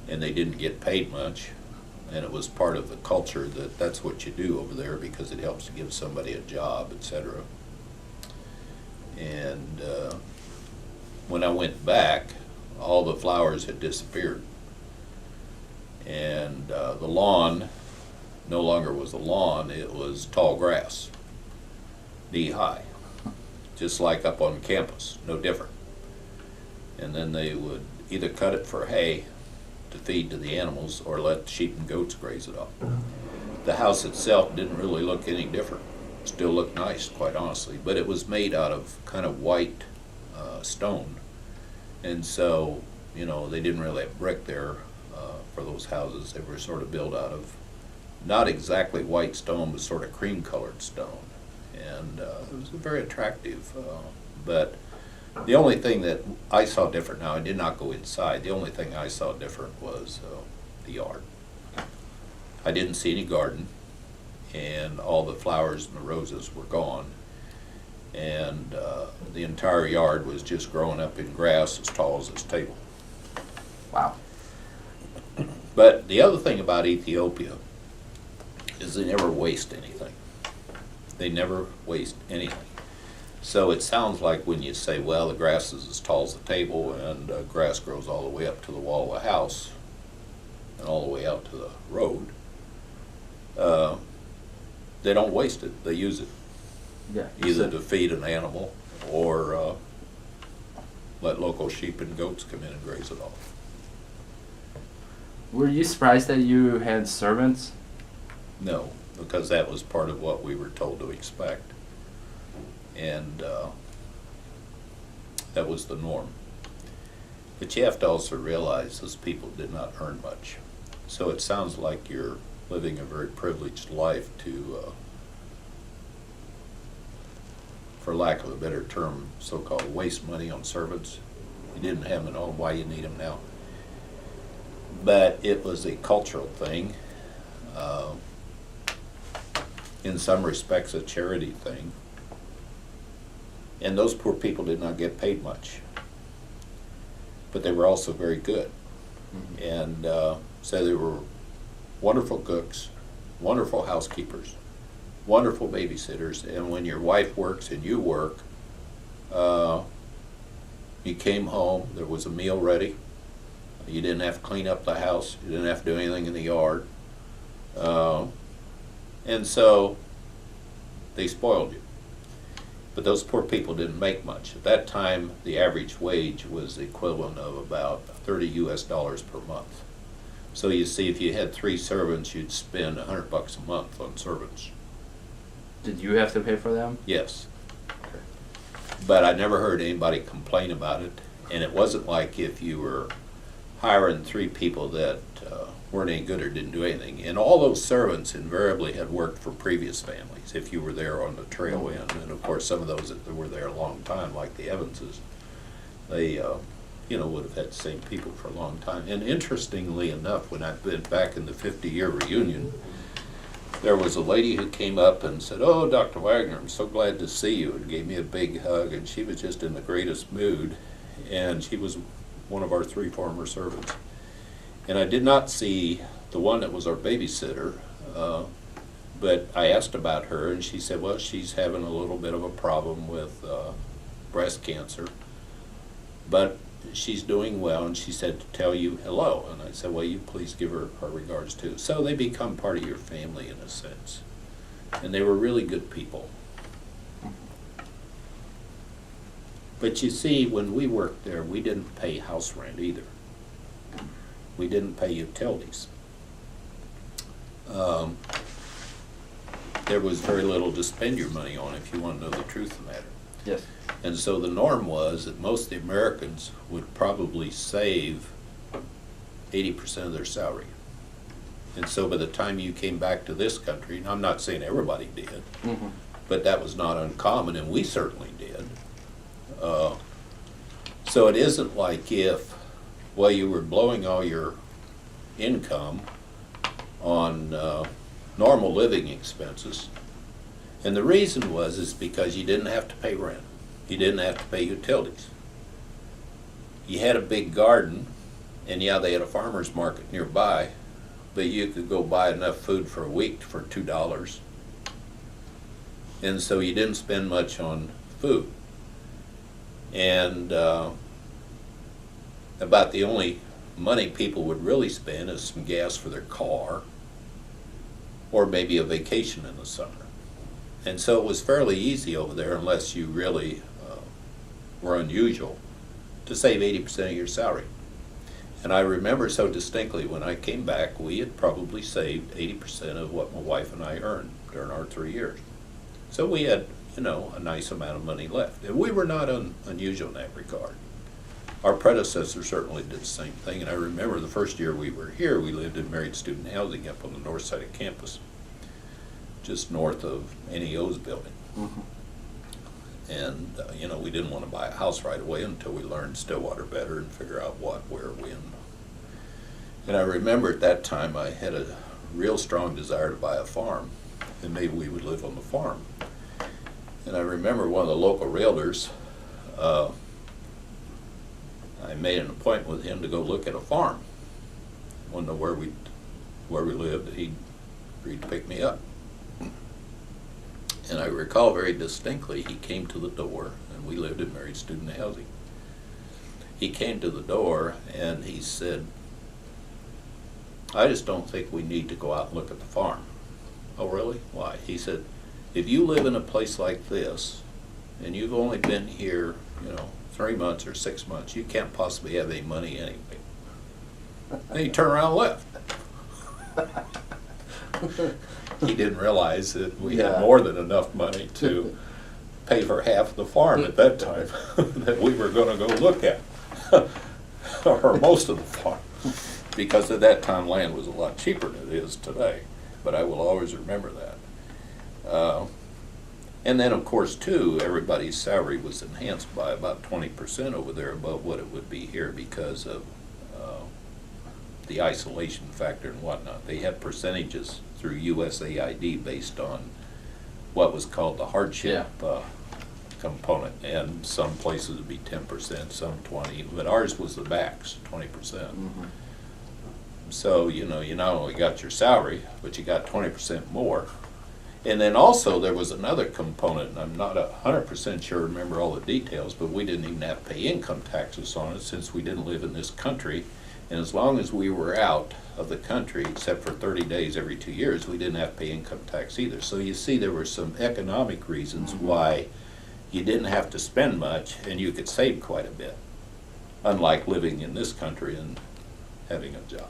and they didn't get paid much. And it was part of the culture that that's what you do over there because it helps to give somebody a job, etc. And when I went back, all the flowers had disappeared. And the lawn no longer was a lawn, it was tall grass, knee high, just like up on campus, no different. And then they would either cut it for hay to feed to the animals or let sheep and goats graze it off. The house itself didn't really look any different. Still looked nice, quite honestly, but it was made out of kind of white stone. And so, you know, they didn't really have brick there for those houses. They were sort of built out of not exactly white stone, but sort of cream colored stone. And it was very attractive. But the only thing that I saw different, now I did not go inside, the only thing I saw different was the yard. I didn't see any garden, and all the flowers and the roses were gone. And the entire yard was just growing up in grass as tall as this table. Wow. But the other thing about Ethiopia is they never waste anything. They never waste anything. So it sounds like when you say, well, the grass is as tall as the table and grass grows all the way up to the wall of the house and all the way out to the road, they don't waste it. They use it. Yeah. Either to feed an animal or let local sheep and goats come in and graze it off. Were you surprised that you had servants? No, because that was part of what we were told to expect. And that was the norm. But you have to also realize those people did not earn much. So it sounds like you're living a very privileged life to, for lack of a better term, so-called waste money on servants. You didn't have them at all, why you need them now? But it was a cultural thing. In some respects, a charity thing. And those poor people did not get paid much. But they were also very good. Mm-hmm. And so they were wonderful cooks, wonderful housekeepers, wonderful babysitters. And when your wife works and you work, you came home, there was a meal ready. You didn't have to clean up the house. You didn't have to do anything in the yard. And so they spoiled you. But those poor people didn't make much. At that time, the average wage was the equivalent of about $30 US per month. So you see, if you had 3 servants, you'd spend $100 a month on servants. Did you have to pay for them? Yes. Okay. But I never heard anybody complain about it. And it wasn't like if you were hiring 3 people that weren't any good or didn't do anything. And all those servants invariably had worked for previous families, if you were there on the trail end. And of course, some of those that were there a long time, like the Evanses, they would have had the same people for a long time. And interestingly enough, when I've been back in the 50-year reunion, there was a lady who came up and said, "Oh, Dr. Wagner, I'm so glad to see you," and gave me a big hug. And she was just in the greatest mood. And she was one of our 3 former servants. And I did not see the one that was our babysitter, but I asked about her, and she said, well, she's having a little bit of a problem with breast cancer. But she's doing well, and she said to tell you hello. And I said, well, you please give her our regards too. So they become part of your family in a sense. And they were really good people. But you see, when we worked there, we didn't pay house rent either. We didn't pay utilities. There was very little to spend your money on, if you want to know the truth of the matter. Yes. And so the norm was that most of the Americans would probably save 80% of their salary. And so by the time you came back to this country, and I'm not saying everybody did, but that was not uncommon, and we certainly did. So it isn't like if, well, you were blowing all your income on normal living expenses. And the reason is because you didn't have to pay rent. You didn't have to pay utilities. You had a big garden, and yeah, they had a farmer's market nearby, but you could go buy enough food for a week for $2. And so you didn't spend much on food. And about the only money people would really spend is some gas for their car, or maybe a vacation in the summer. And so it was fairly easy over there, unless you really were unusual, to save 80% of your salary. And I remember so distinctly when I came back, we had probably saved 80% of what my wife and I earned during our 3 years. So we had, you know, a nice amount of money left. And we were not unusual in that regard. Our predecessors certainly did the same thing. And I remember the first year we were here, we lived in married student housing up on the north side of campus, just north of NEO's building. And, you know, we didn't want to buy a house right away until we learned Stillwater better and figure out what, where, when. And I remember at that time I had a real strong desire to buy a farm, and maybe we would live on the farm. And I remember one of the local realtors, I made an appointment with him to go look at a farm. I wanted to know where we lived, and he agreed to pick me up. And I recall very distinctly, he came to the door, and we lived in married student housing. He came to the door and he said, I just don't think we need to go out and look at the farm. Oh, really? Why? He said, if you live in a place like this, and you've only been here, you know, 3 months or 6 months, you can't possibly have any money anyway. And he turned around and left. He didn't realize that we had more than enough money to pay for half the farm at that time that we were going to go look at, or most of the farm, because at that time land was a lot cheaper than it is today. But I will always remember that. And then, of course, too, everybody's salary was enhanced by about 20% over there above what it would be here because of the isolation factor and whatnot. They had percentages through USAID based on what was called the hardship component, and some places would be 10%, some 20%, but ours was the max, 20%. So, you know, you not only got your salary, but you got 20% more. And then also there was another component, and I'm not 100% sure, remember all the details, but we didn't even have to pay income taxes on it since we didn't live in this country. And as long as we were out of the country, except for 30 days every 2 years, we didn't have to pay income tax either. So you see there were some economic reasons why you didn't have to spend much and you could save quite a bit, unlike living in this country and having a job.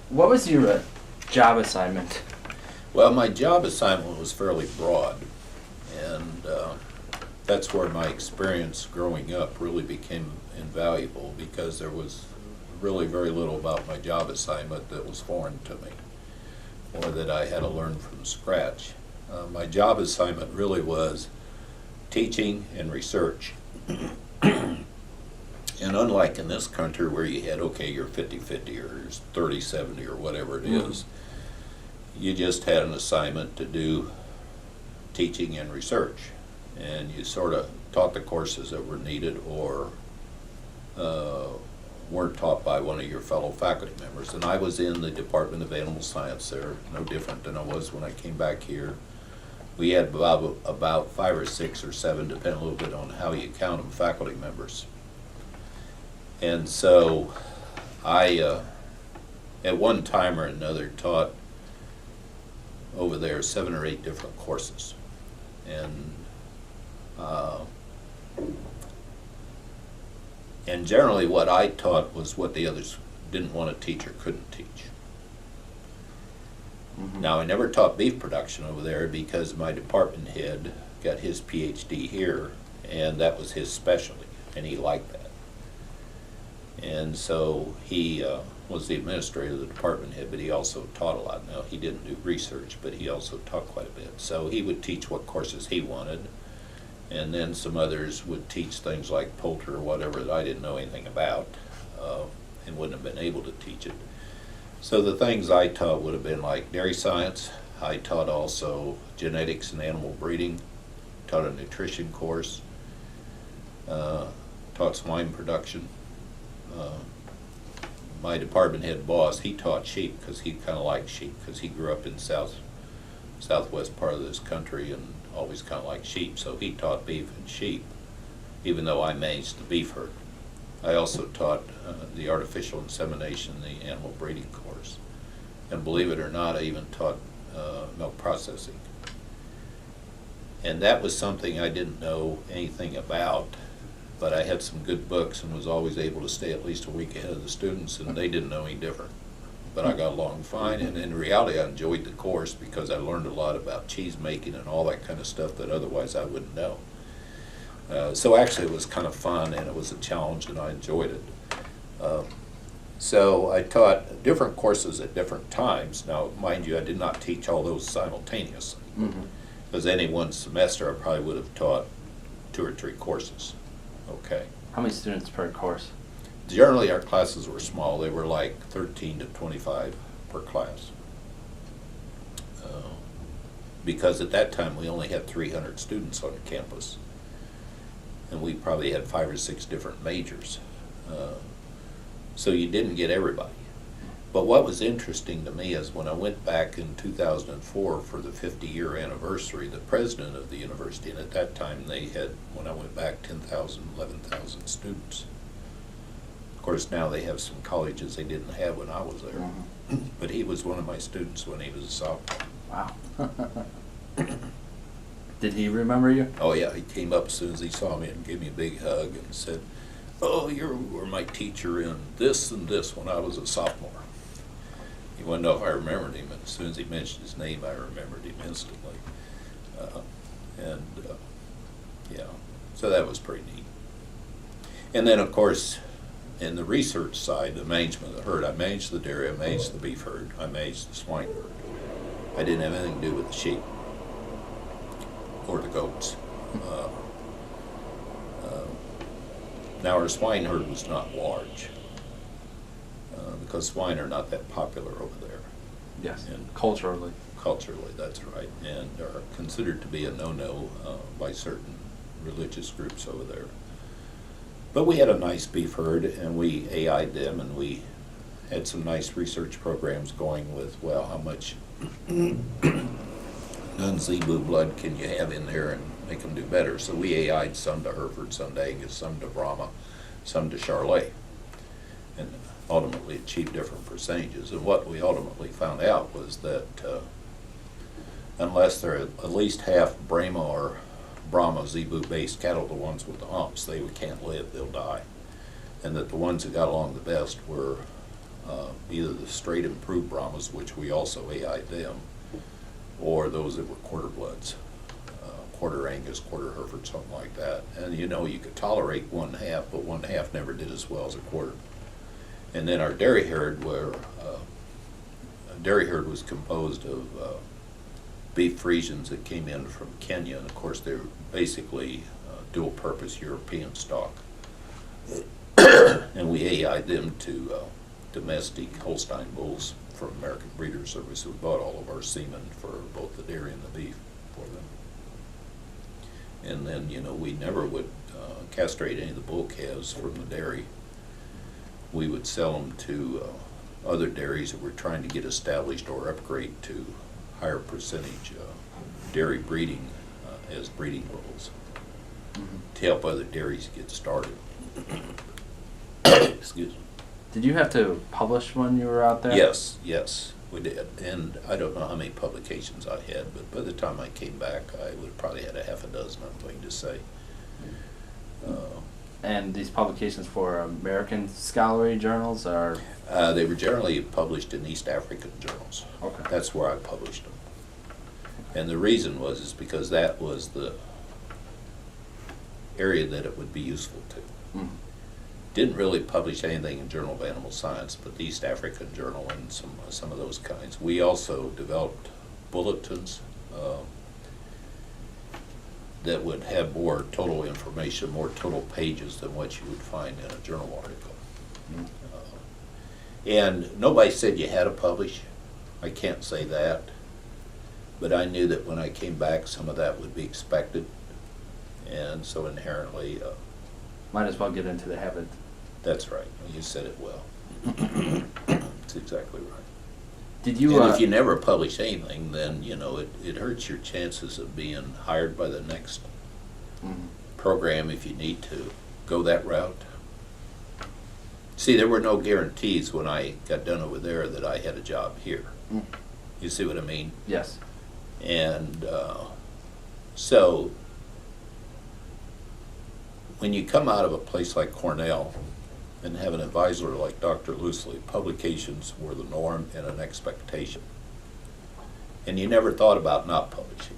What was your job assignment? Well, my job assignment was fairly broad, and that's where my experience growing up really became invaluable, because there was really very little about my job assignment that was foreign to me or that I had to learn from scratch. My job assignment really was teaching and research. And unlike in this country where you had, okay, you're 50-50 or you're 30-70 or whatever it is, you just had an assignment to do teaching and research. And you sort of taught the courses that were needed or weren't taught by one of your fellow faculty members. And I was in the Department of Animal Science there, no different than I was when I came back here. We had about 5 or 6 or 7, depending a little bit on how you count them, faculty members. And so I, at one time or another, taught over there 7 or 8 different courses. And generally what I taught was what the others didn't want to teach or couldn't teach. Mm-hmm. Now, I never taught beef production over there because my department head got his PhD here, and that was his specialty, and he liked that. And so he was the administrator of the department head, but he also taught a lot. Now, he didn't do research, but he also taught quite a bit. So he would teach what courses he wanted, and then some others would teach things like poultry or whatever that I didn't know anything about, and wouldn't have been able to teach it. So the things I taught would have been like dairy science. I taught also genetics and animal breeding, taught a nutrition course, taught swine production. My department head boss, he taught sheep because he kind of liked sheep because he grew up in southwest part of this country and always kind of liked sheep. So he taught beef and sheep, even though I managed the beef herd. I also taught the artificial insemination, the animal breeding course. And believe it or not, I even taught milk processing. And that was something I didn't know anything about, but I had some good books and was always able to stay at least a week ahead of the students, and they didn't know any different. But I got along fine, and in reality I enjoyed the course because I learned a lot about cheese making and all that kind of stuff that otherwise I wouldn't know. So actually it was kind of fun, and it was a challenge, and I enjoyed it. So I taught different courses at different times. Now, mind you, I did not teach all those simultaneously, because any one semester I probably would have taught 2 or 3 courses. Okay. How many students per course? Generally our classes were small. They were like 13 to 25 per class. Because at that time we only had 300 students on campus. And we probably had 5 or 6 different majors. So you didn't get everybody. But what was interesting to me is when I went back in 2004 for the 50-year anniversary, the president of the university, and at that time they had, when I went back, 10,000, 11,000 students. Of course, now they have some colleges they didn't have when I was there. Mm-hmm. But he was one of my students when he was a sophomore. Wow. Did he remember you? Oh yeah, he came up as soon as he saw me and gave me a big hug and said, "Oh, you were my teacher in this and this when I was a sophomore." He wanted to know if I remembered him, and as soon as he mentioned his name, I remembered him instantly. Yeah, so that was pretty neat. And then, of course, in the research side, the management of the herd, I managed the dairy, I managed the beef herd, I managed the swine herd. I didn't have anything to do with the sheep or the goats. Now our swine herd was not large because swine are not that popular over there. Yes, and culturally. Culturally, that's right, and are considered to be a no-no by certain religious groups over there. But we had a nice beef herd, and we AI'd them, and we had some nice research programs going with, well, how much non-zebu blood can you have in there and make them do better. So we AI'd some to Hereford, some to Angus, some to Brahma, some to Charolais, and ultimately achieved different percentages. And what we ultimately found out was that unless they're at least half Brahma or Brahma zebu-based cattle, the ones with the humps, they can't live, they'll die. And that the ones that got along the best were either the straight improved Brahmas, which we also AI'd them, or those that were quarter bloods, quarter Angus, quarter Hereford, something like that. And you know, you could tolerate 1/2, but 1/2 never did as well as a quarter. And then our dairy herd, dairy herd was composed of beef Friesians that came in from Kenya, and of course they were basically dual-purpose European stock. And we AI'd them to domestic Holstein bulls from American Breeder Service, who bought all of our semen for both the dairy and the beef for them. And then, you know, we never would castrate any of the bull calves from the dairy. We would sell them to other dairies that were trying to get established or upgrade to higher percentage dairy breeding as breeding bulls to help other dairies get started. Excuse me. Did you have to publish when you were out there? Yes, yes, we did. And I don't know how many publications I had, but by the time I came back, I would have probably had a half a dozen, I'm going to say. And these publications for American scholarly journals are? They were generally published in East African journals. Okay. That's where I published them. And the reason is because that was the area that it would be useful to. Mm. Didn't really publish anything in Journal of Animal Science, but the East African Journal and some of those kinds. We also developed bulletins that would have more total information, more total pages than what you would find in a journal article. Mm. And nobody said you had to publish. I can't say that. But I knew that when I came back, some of that would be expected. And so inherently... might as well get into the habit. That's right. You said it well. That's exactly right. Did you? And if you never publish anything, then, you know, it hurts your chances of being hired by the next program if you need to go that route. See, there were no guarantees when I got done over there that I had a job here. Mm. You see what I mean? Yes. And so when you come out of a place like Cornell and have an advisor like Dr. Loosely, publications were the norm and an expectation. And you never thought about not publishing.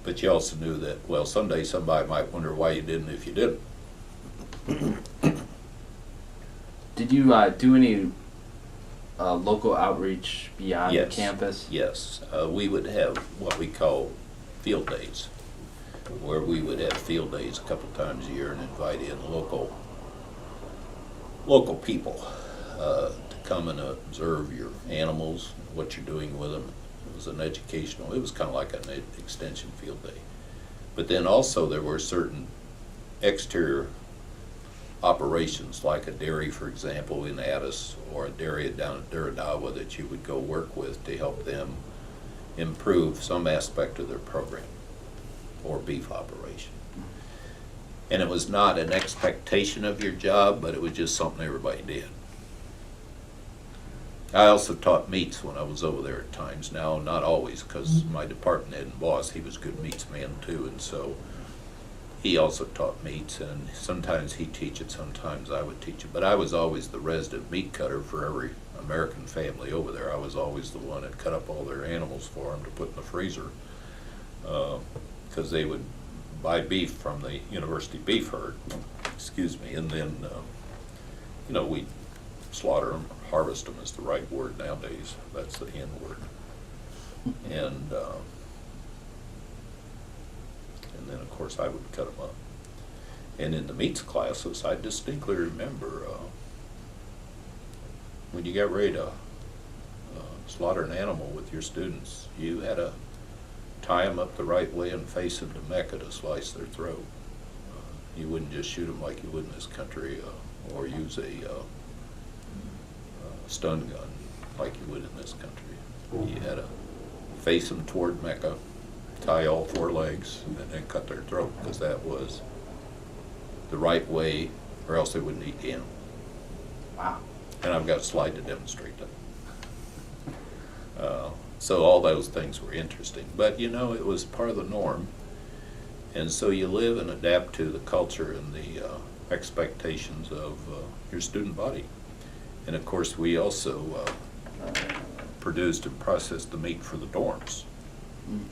But you also knew that, well, someday somebody might wonder why you didn't if you didn't. Did you do any local outreach beyond Yes. the campus? Yes. We would have what we call field days, where we would have field days a couple times a year and invite in local people to come and observe your animals, what you're doing with them. It was an educational, it was kind of like an extension field day. But then also there were certain exterior operations, like a dairy, for example, in Addis, or a dairy down at Duradawa that you would go work with to help them improve some aspect of their program or beef operation. And it was not an expectation of your job, but it was just something everybody did. I also taught meats when I was over there at times. Now, not always, because my department head and boss, he was a good meats man too, and so he also taught meats, and sometimes he'd teach it, sometimes I would teach it. But I was always the resident meat cutter for every American family over there. I was always the one that cut up all their animals for them to put in the freezer, because they would buy beef from the university beef herd, excuse me, and then, you know, we'd slaughter them, harvest them is the right word nowadays. That's the N word. And then, of course, I would cut them up. And in the meats classes, I distinctly remember when you got ready to slaughter an animal with your students, you had to tie them up the right way and face them to Mecca to slice their throat. You wouldn't just shoot them like you would in this country, or use a stun gun like you would in this country. You had to face them toward Mecca, tie all four legs, and then cut their throat, because that was the right way, or else they wouldn't eat the animal. Wow. And I've got a slide to demonstrate that. So all those things were interesting, but you know, it was part of the norm. And so you live and adapt to the culture and the expectations of your student body. And of course, we also produced and processed the meat for the dorms. Mm.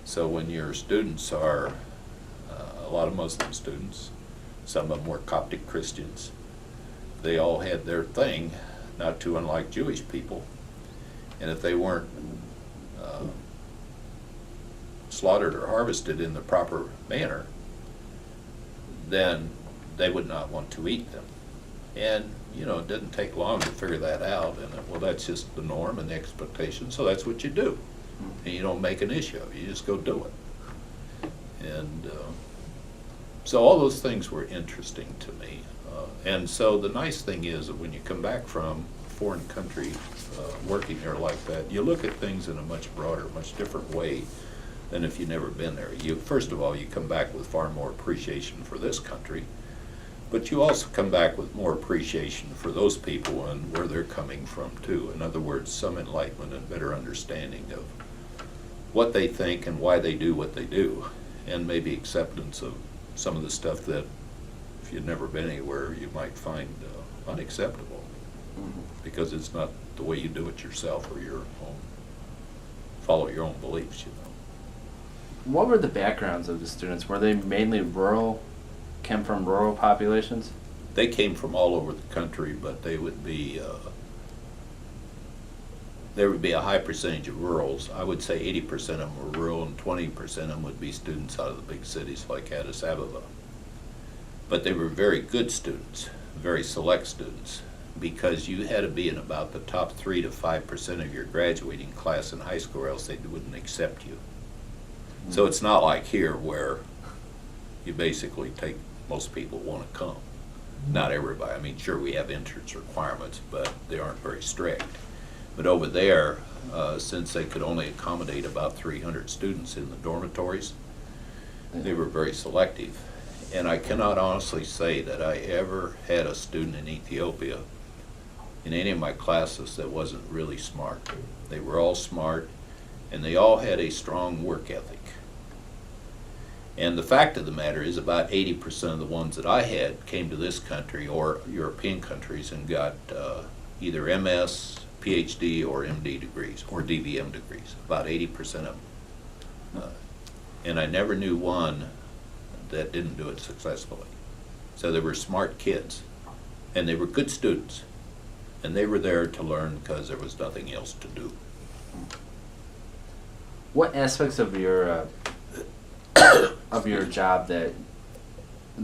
So when your students are a lot of Muslim students, some of them were Coptic Christians, they all had their thing, not too unlike Jewish people. And if they weren't slaughtered or harvested in the proper manner, then they would not want to eat them. And, you know, it didn't take long to figure that out. And, well, that's just the norm and the expectation, so that's what you do. And you don't make an issue of it, you just go do it. And so all those things were interesting to me. And so the nice thing is that when you come back from a foreign country working there like that, you look at things in a much broader, much different way than if you've never been there. First of all, you come back with far more appreciation for this country, But you also come back with more appreciation for those people and where they're coming from too. In other words, some enlightenment and better understanding of what they think and why they do what they do, and maybe acceptance of some of the stuff that, if you've never been anywhere, you might find unacceptable, because it's not the way you do it yourself or your own, follow your own beliefs, you know. What were the backgrounds of the students? Were they mainly rural, came from rural populations? They came from all over the country, but they would be, there would be a high percentage of rurals. I would say 80% of them were rural and 20% of them would be students out of the big cities like Addis Ababa. But they were very good students, very select students, because you had to be in about the top 3 to 5% of your graduating class in high school or else they wouldn't accept you. So it's not like here where you basically take, most people want to come. Not everybody. I mean, sure, we have entrance requirements, but they aren't very strict. But over there, since they could only accommodate about 300 students in the dormitories, they were very selective. And I cannot honestly say that I ever had a student in Ethiopia in any of my classes that wasn't really smart. They were all smart, and they all had a strong work ethic. And the fact of the matter is about 80% of the ones that I had came to this country or European countries and got either MS, PhD, or MD degrees, or DVM degrees, about 80% of them. And I never knew one that didn't do it successfully. So they were smart kids, and they were good students, and they were there to learn because there was nothing else to do. What aspects of your job that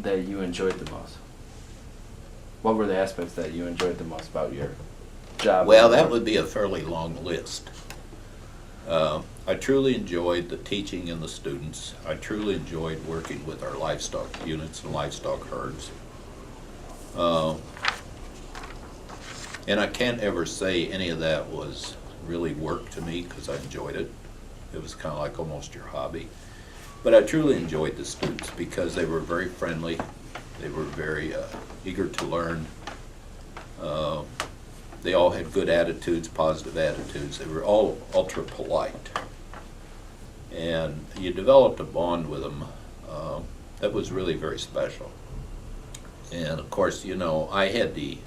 you enjoyed the most? What were the aspects that you enjoyed the most about your job? Well, that would be a fairly long list. I truly enjoyed the teaching and the students. I truly enjoyed working with our livestock units and livestock herds. And I can't ever say any of that was really work to me because I enjoyed it. It was kind of like almost your hobby. But I truly enjoyed the students because they were very friendly. They were very eager to learn. They all had good attitudes, positive attitudes. They were all ultra polite. And you developed a bond with them that was really very special. And of course, you know, I had the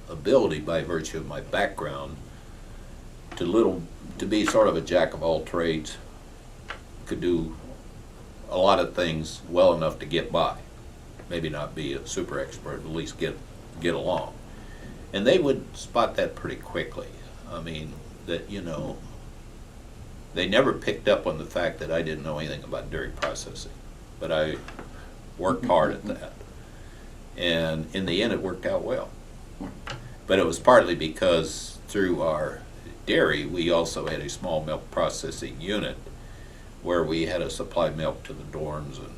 ability by virtue of my background to be sort of a jack of all trades. Could do a lot of things well enough to get by. Maybe not be a super expert, but at least get along. And they would spot that pretty quickly. I mean, that, you know, they never picked up on the fact that I didn't know anything about dairy processing. But I worked hard at that. And in the end, it worked out well. But it was partly because through our dairy, we also had a small milk processing unit where we had to supply milk to the dorms and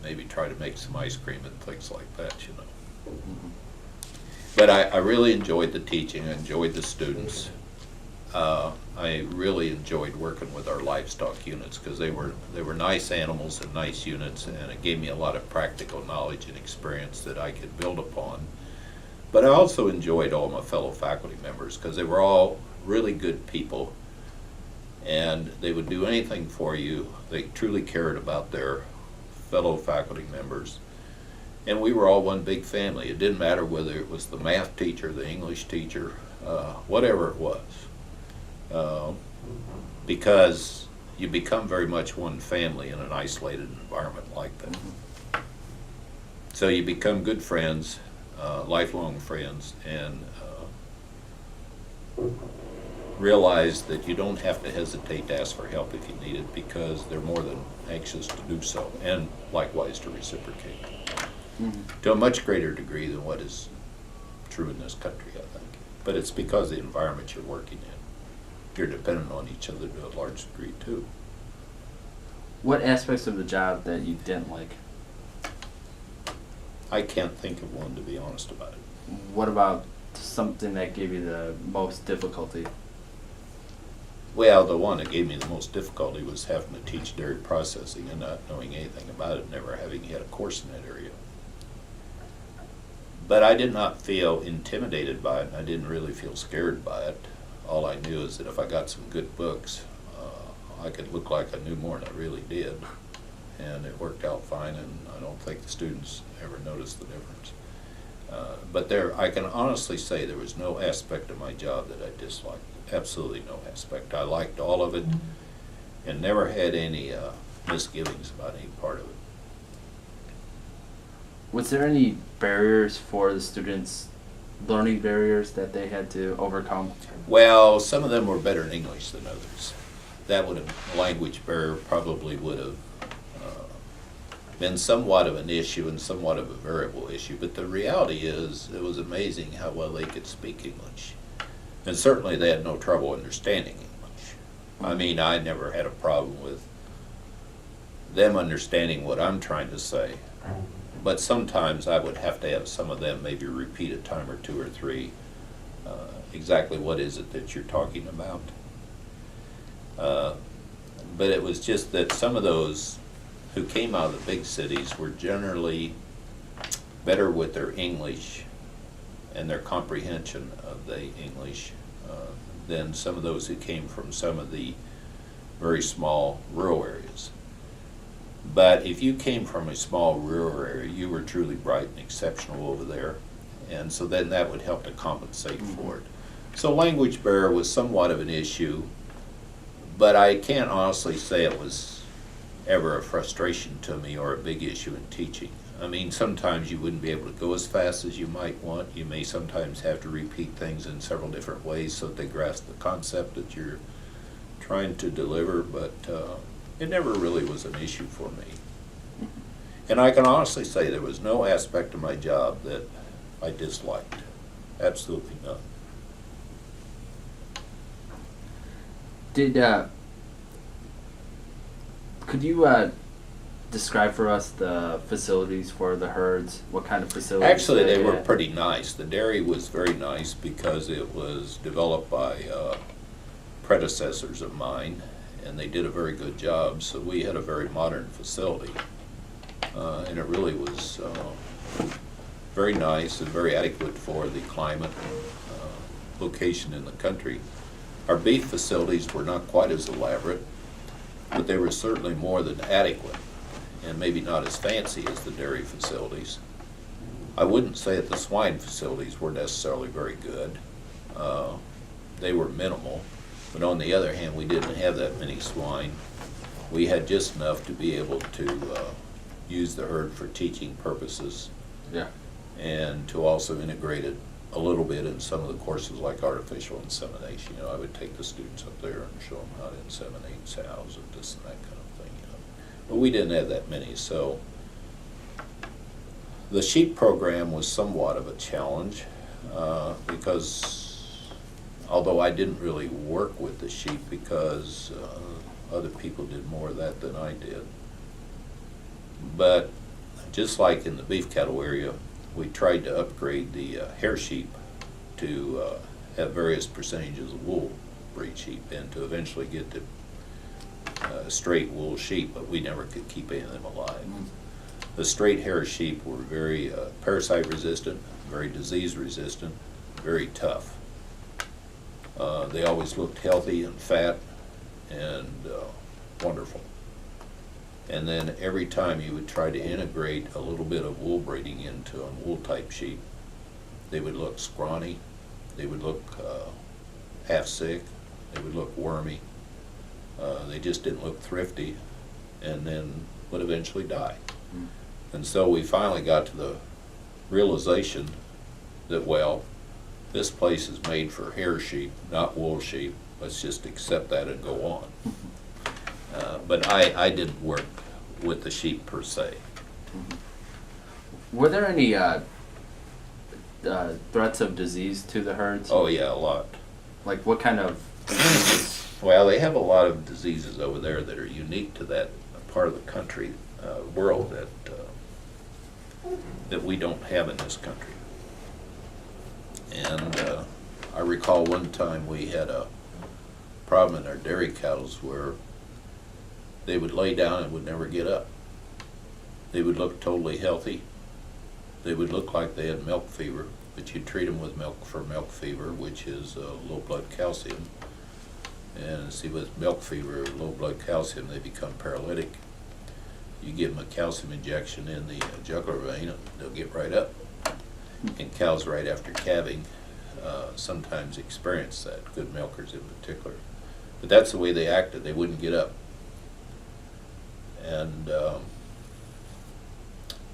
maybe try to make some ice cream and things like that, you know. But I really enjoyed the teaching. I enjoyed the students. I really enjoyed working with our livestock units because they were nice animals and nice units, and it gave me a lot of practical knowledge and experience that I could build upon. But I also enjoyed all my fellow faculty members because they were all really good people, and they would do anything for you. They truly cared about their fellow faculty members. And we were all one big family. It didn't matter whether it was the math teacher, the English teacher, whatever it was. Because you become very much one family in an isolated environment like that. So you become good friends, lifelong friends, and realize that you don't have to hesitate to ask for help if you need it because they're more than anxious to do so, and likewise to reciprocate. To a much greater degree than what is true in this country, I think. But it's because of the environment you're working in. You're dependent on each other to a large degree, too. What aspects of the job that you didn't like? I can't think of one, to be honest about it. What about something that gave you the most difficulty? Well, the one that gave me the most difficulty was having to teach dairy processing and not knowing anything about it, never having had a course in that area. But I did not feel intimidated by it, and I didn't really feel scared by it. All I knew is that if I got some good books, I could look like I knew more than I really did. And it worked out fine, and I don't think the students ever noticed the difference. But I can honestly say there was no aspect of my job that I disliked. Absolutely no aspect. I liked all of it and never had any misgivings about any part of it. Was there any barriers for the students, learning barriers that they had to overcome? Well, some of them were better in English than others. That would have, language barrier probably would have been somewhat of an issue and somewhat of a variable issue. But the reality is, it was amazing how well they could speak English. And certainly they had no trouble understanding English. I mean, I never had a problem with them understanding what I'm trying to say. But sometimes I would have to have some of them maybe repeat a time or two or three exactly what is it that you're talking about. But it was just that some of those who came out of the big cities were generally better with their English and their comprehension of the English than some of those who came from some of the very small rural areas. But if you came from a small rural area, you were truly bright and exceptional over there, and so then that would help to compensate for it. So language barrier was somewhat of an issue, but I can't honestly say it was ever a frustration to me or a big issue in teaching. I mean, sometimes you wouldn't be able to go as fast as you might want. You may sometimes have to repeat things in several different ways so that they grasp the concept that you're trying to deliver, but it never really was an issue for me. And I can honestly say there was no aspect of my job that I disliked. Absolutely none. Could you describe for us the facilities for the herds? What kind of facilities? Actually, they were pretty nice. The dairy was very nice because it was developed by predecessors of mine, and they did a very good job. So we had a very modern facility, and it really was very nice and very adequate for the climate location in the country. Our beef facilities were not quite as elaborate, but they were certainly more than adequate, and maybe not as fancy as the dairy facilities. I wouldn't say that the swine facilities were necessarily very good. They were minimal, but on the other hand, we didn't have that many swine. We had just enough to be able to use the herd for teaching purposes, and to also integrate it a little bit in some of the courses like artificial insemination. You know, I would take the students up there and show them how to inseminate sows and this and that kind of thing. You know. But we didn't have that many, so the sheep program was somewhat of a challenge because although I didn't really work with the sheep because other people did more of that than I did. But just like in the beef cattle area, we tried to upgrade the hair sheep to have various percentages of wool breed sheep and to eventually get to straight wool sheep, but we never could keep any of them alive. The straight hair sheep were very parasite resistant, very disease resistant, very tough. They always looked healthy and fat and wonderful. And then every time you would try to integrate a little bit of wool breeding into a wool type sheep, they would look scrawny, they would look half sick, they would look wormy, they just didn't look thrifty, and then would eventually die. And so we finally got to the realization that, well, this place is made for hair sheep, not wool sheep. Let's just accept that and go on. But I didn't work with the sheep per se. Were there any threats of disease to the herds? Oh yeah, a lot. Like what kind of diseases? Well, they have a lot of diseases over there that are unique to that part of the country, world that we don't have in this country. And I recall one time we had a problem in our dairy cows where they would lay down and would never get up. They would look totally healthy, they would look like they had milk fever, but you treat them with milk for milk fever, which is low blood calcium. And see, with milk fever, low blood calcium, they become paralytic. You give them a calcium injection in the jugular vein, and they'll get right up. And cows right after calving sometimes experience that, good milkers in particular. But that's the way they acted. They wouldn't get up. And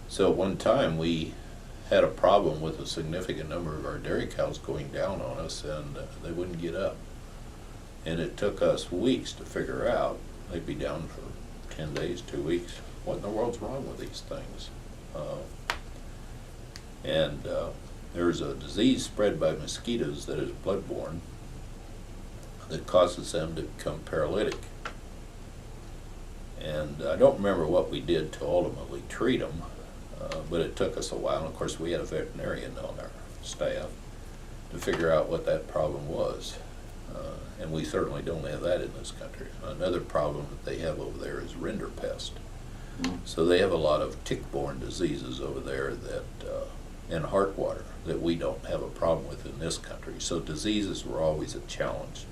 so at one time we had a problem with a significant number of our dairy cows going down on us, and they wouldn't get up. And it took us weeks to figure out. They'd be down for 10 days, 2 weeks. What in the world's wrong with these things? There's a disease spread by mosquitoes that is bloodborne that causes them to become paralytic. And I don't remember what we did to ultimately treat them, but it took us a while. And of course, we had a veterinarian on our staff to figure out what that problem was. And we certainly don't have that in this country. Another problem that they have over there is rinderpest. So they have a lot of tick-borne diseases over there that, and heartwater, that we don't have a problem with in this country. So diseases were always a challenge.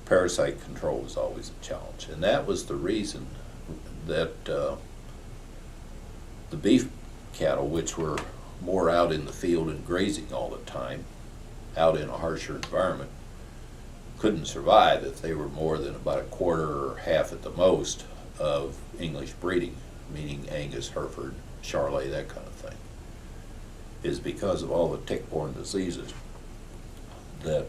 Parasite control was always a challenge. And that was the reason that the beef cattle, which were more out in the field and grazing all the time, out in a harsher environment, couldn't survive if they were more than about a quarter or half at the most of English breeding, meaning Angus, Hereford, Charolais, that kind of thing, is because of all the tick-borne diseases that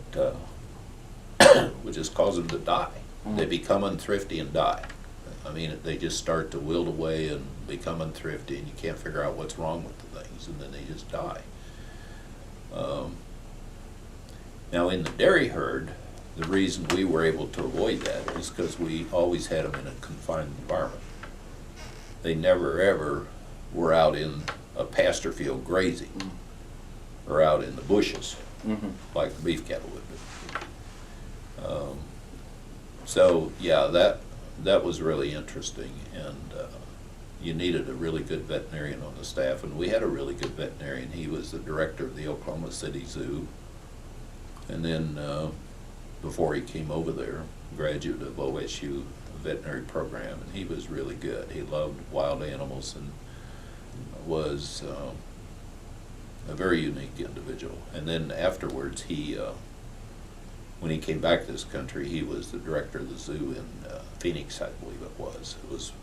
would just cause them to die. They become unthrifty and die. I mean, they just start to wilt away and become unthrifty, and you can't figure out what's wrong with the things, and then they just die. Now, in the dairy herd, the reason we were able to avoid that is because we always had them in a confined environment. They never ever were out in a pasture field grazing or out in the bushes like the beef cattle would be. So yeah, that was really interesting, and you needed a really good veterinarian on the staff, and we had a really good veterinarian. He was the director of the Oklahoma City Zoo, and then before he came over there, graduate of OSU veterinary program, and he was really good. He loved wild animals and was a very unique individual. And then afterwards, when he came back to this country, he was the director of the zoo in Phoenix, I believe it was. It was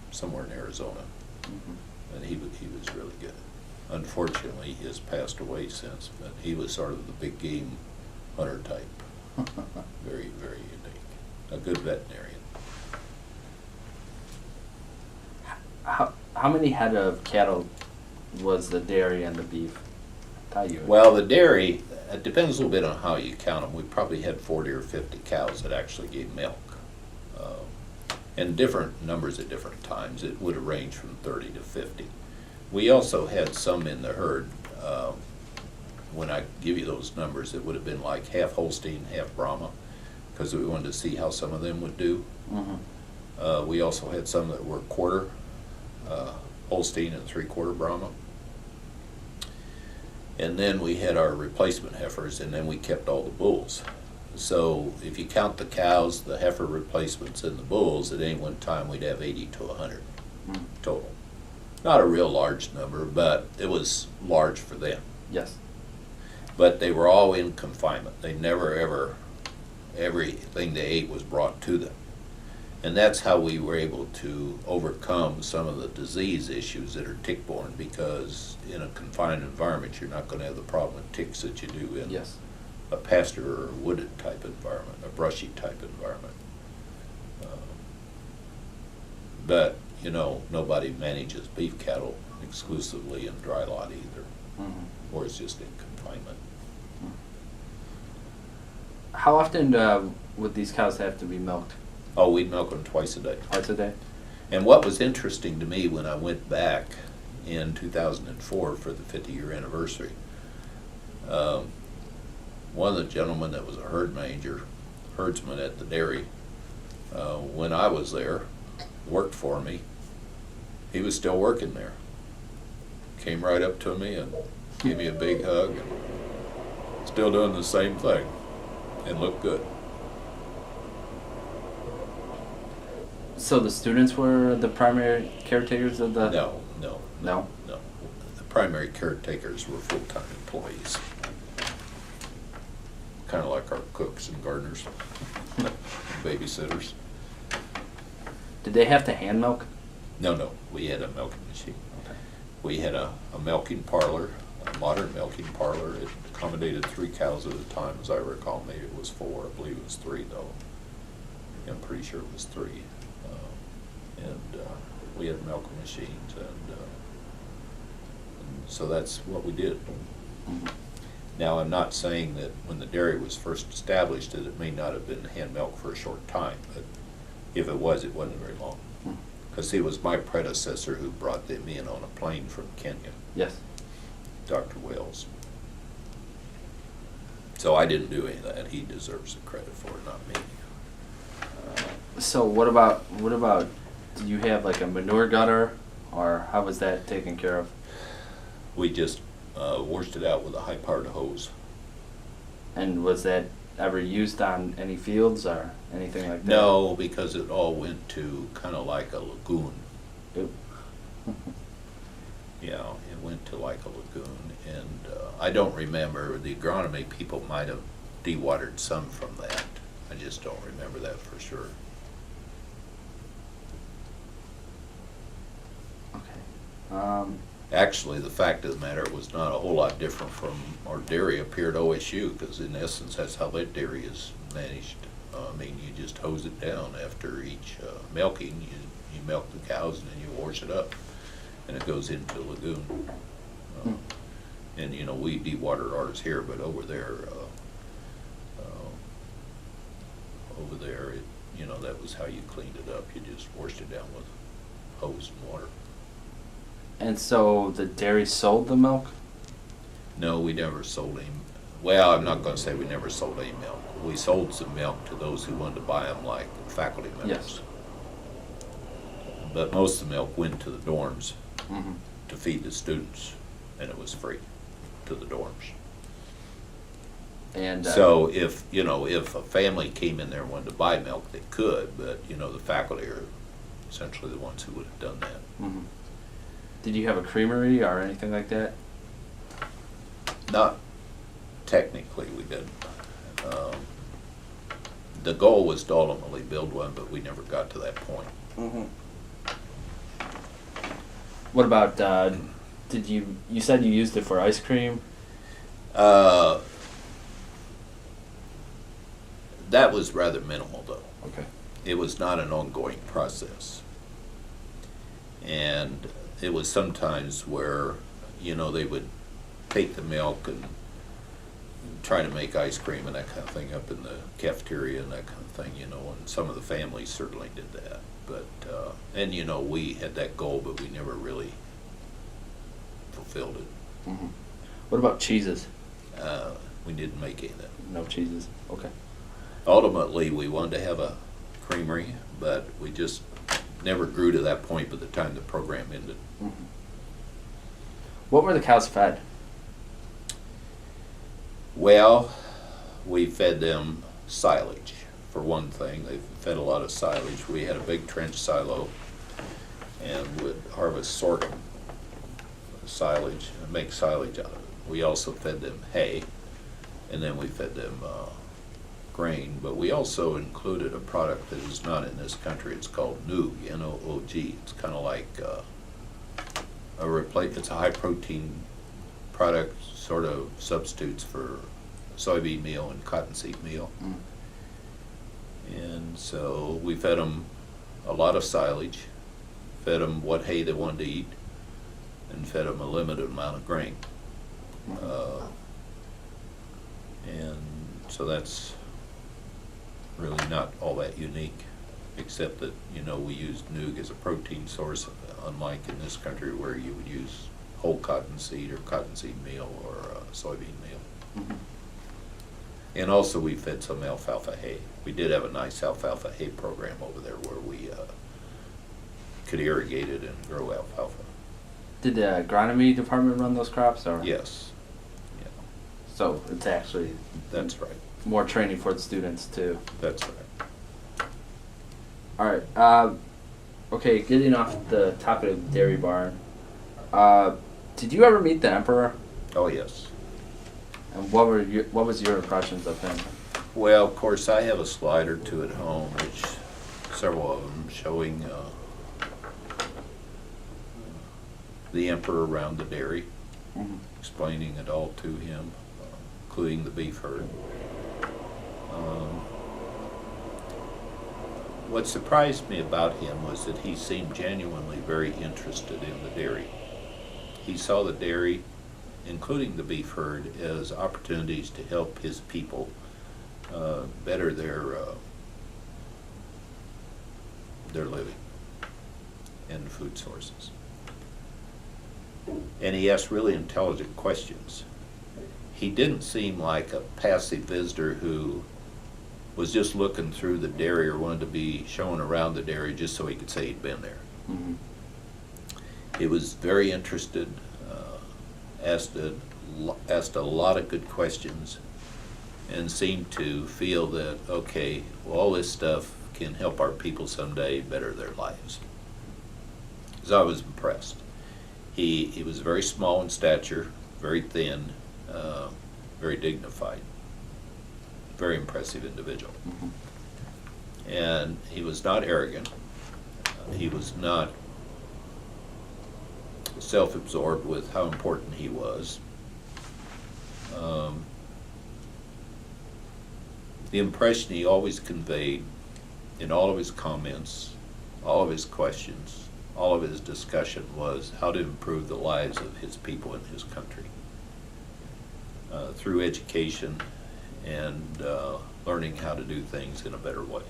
somewhere in Arizona, and he was really good. Unfortunately, he has passed away since, but he was sort of the big game hunter type. Very, very unique. A good veterinarian. How many head of cattle was the dairy and the beef? Well, the dairy, it depends a little bit on how you count them. We probably had 40 or 50 cows that actually gave milk. And different numbers at different times. It would have ranged from 30 to 50. We also had some in the herd. When I give you those numbers, it would have been like half Holstein, half Brahma, because we wanted to see how some of them would do. We also had some that were quarter Holstein and 3/4 Brahma. And then we had our replacement heifers, and then we kept all the bulls. So if you count the cows, the heifer replacements, and the bulls, at any one time we'd have 80 to 100 total. Not a real large number, but it was large for them. Yes. But they were all in confinement. They never ever, everything they ate was brought to them. And that's how we were able to overcome some of the disease issues that are tick-borne, because in a confined environment, you're not going to have the problem with ticks that you do in a pasture or wooded type environment, a brushy type environment. But, you know, nobody manages beef cattle exclusively in dry lot either, or it's just in confinement. How often would these cows have to be milked? Oh, we'd milk them twice a day. Twice a day? And what was interesting to me when I went back in 2004 for the 50-year anniversary, one of the gentlemen that was a herdsman at the dairy, when I was there, worked for me. He was still working there. came right up to me and gave me a big hug. And still doing the same thing and looked good. So the students were the primary caretakers of the... No. No? The primary caretakers were full-time employees. Kind of like our cooks and gardeners, babysitters. Did they have to hand milk? No, we had a milking machine. Okay. We had a milking parlor, a modern milking parlor. It accommodated 3 cows at a time, as I recall. Maybe it was 4. I believe it was 3, though. I'm pretty sure it was 3. We had milking machines, and so that's what we did. Mm-hmm. Now, I'm not saying that when the dairy was first established that it may not have been hand milk for a short time, but if it was, it wasn't very long. Because it was my predecessor who brought them in on a plane from Kenya. Yes. Dr. Wells. So I didn't do any of that. He deserves the credit for it, not me. So what about, did you have like a manure gutter, or how was that taken care of? We just washed it out with a high-powered hose. And was that ever used on any fields or anything like that? No, because it all went to kind of like a lagoon. Oop. Yeah, it went to like a lagoon, and I don't remember. The agronomy people might have dewatered some from that. I just don't remember that for sure. Okay. Actually, the fact of the matter was not a whole lot different from our dairy up here at OSU, because in essence that's how that dairy is managed. I mean, you just hose it down after each milking. You milk the cows and then you wash it up, and it goes into the lagoon. And you know, we dewater ours here, but over there, you know, that was how you cleaned it up. You just washed it down with hose and water. And so the dairy sold the milk? No, we never sold any. Well, I'm not going to say we never sold any milk. We sold some milk to those who wanted to buy them, like faculty members. Yes. But most of the milk went to the dorms Mm-hmm. to feed the students, and it was free to the dorms. And So if, you know, if a family came in there and wanted to buy milk, they could, but, you know, the faculty are essentially the ones who would have done that. Mm-hmm. Did you have a creamery or anything like that? Not technically, we didn't. The goal was to ultimately build one, but we never got to that point. Mm-hmm. What about, did you said you used it for ice cream? That was rather minimal, though. Okay. It was not an ongoing process. And it was sometimes where, you know, they would take the milk and try to make ice cream and that kind of thing up in the cafeteria and that kind of thing, you know, and some of the families certainly did that. But, and you know, we had that goal, but we never really fulfilled it. Mm-hmm. What about cheeses? We didn't make any of that. No cheeses. Okay. Ultimately, we wanted to have a creamery, but we just never grew to that point by the time the program ended. Mm-hmm. What were the cows fed? Well, we fed them silage, for one thing. They fed a lot of silage. We had a big trench silo and would harvest sorghum silage and make silage out of it. We also fed them hay, and then we fed them grain, but we also included a product that is not in this country. It's called Noog, N-O-O-G. It's kind of like it's a high protein product, sort of substitutes for soybean meal and cottonseed meal. Mm. And so we fed them a lot of silage, fed them what hay they wanted to eat, and fed them a limited amount of grain. And so that's really not all that unique, except that, you know, we used Noog as a protein source, unlike in this country where you would use whole cottonseed or cottonseed meal or soybean meal. Mm-hmm. And also we fed some alfalfa hay. We did have a nice alfalfa hay program over there where we could irrigate it and grow alfalfa. Did the agronomy department run those crops, or? Yes. Yeah, So it's actually that's right. more training for the students too. That's right. All right. Okay, getting off the topic of Dairy Barn. Did you ever meet the emperor? Oh, yes. And what was your impressions of him? Well, of course, I have a slide or two at home, which several of them showing the emperor around the dairy, explaining it all to him, including the beef herd. What surprised me about him was that he seemed genuinely very interested in the dairy. He saw the dairy, including the beef herd, as opportunities to help his people better their living and food sources. And he asked really intelligent questions. He didn't seem like a passive visitor who was just looking through the dairy or wanted to be shown around the dairy just so he could say he'd been there. Mm-hmm. He was very interested, asked a lot of good questions, and seemed to feel that, okay, well, all this stuff can help our people someday better their lives. So I was impressed. He was very small in stature, very thin, very dignified, very impressive individual. Mm-hmm. And he was not arrogant. He was not self-absorbed with how important he was. The impression he always conveyed in all of his comments, all of his questions, all of his discussion was how to improve the lives of his people in his country through education and learning how to do things in a better way.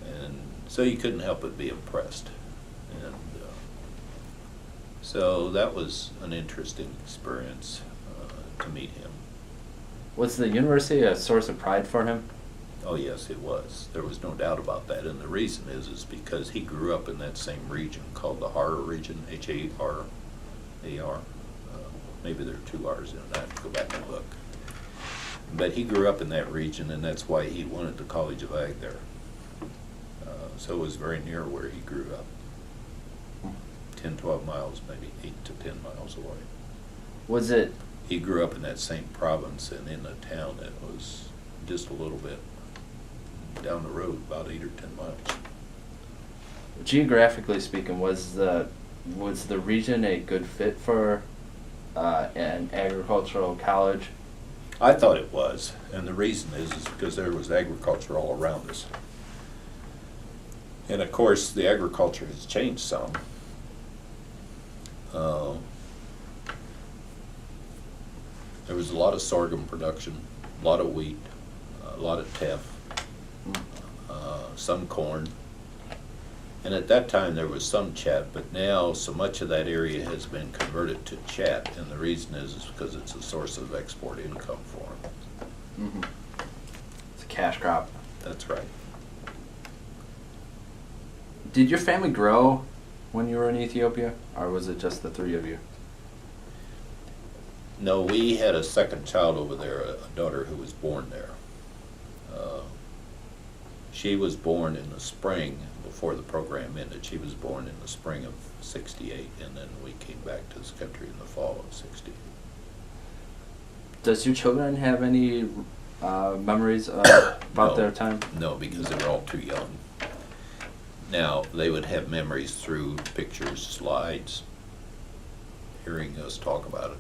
And so you couldn't help but be impressed. And so that was an interesting experience to meet him. Was the university a source of pride for him? Oh yes, it was. There was no doubt about that. And the reason is because he grew up in that same region called the HAR region, H-A-R-A-R. Maybe there are 2 R's in it. I have to go back and look. But he grew up in that region, and that's why he wanted the College of Ag there. So it was very near where he grew up. 10, 12 miles, maybe 8 to 10 miles away. Was it? He grew up in that same province and in a town that was just a little bit down the road, about 8 or 10 miles. Geographically speaking, was the region a good fit for an agricultural college? I thought it was, and the reason is because there was agriculture all around us. And of course, the agriculture has changed some. There was a lot of sorghum production, a lot of wheat, a lot of teff, some corn. And at that time there was some chat, but now so much of that area has been converted to chat, and the reason is because it's a source of export income for them. Mm-hmm. It's a cash crop. That's right. Did your family grow when you were in Ethiopia, or was it just the 3 of you? No, we had a second child over there, a daughter who was born there. She was born in the spring before the program ended. She was born in the spring of '68, and then we came back to this country in the fall of '68. Does your children have any memories about their time? No, because they were all too young. Now, they would have memories through pictures, slides, hearing us talk about it.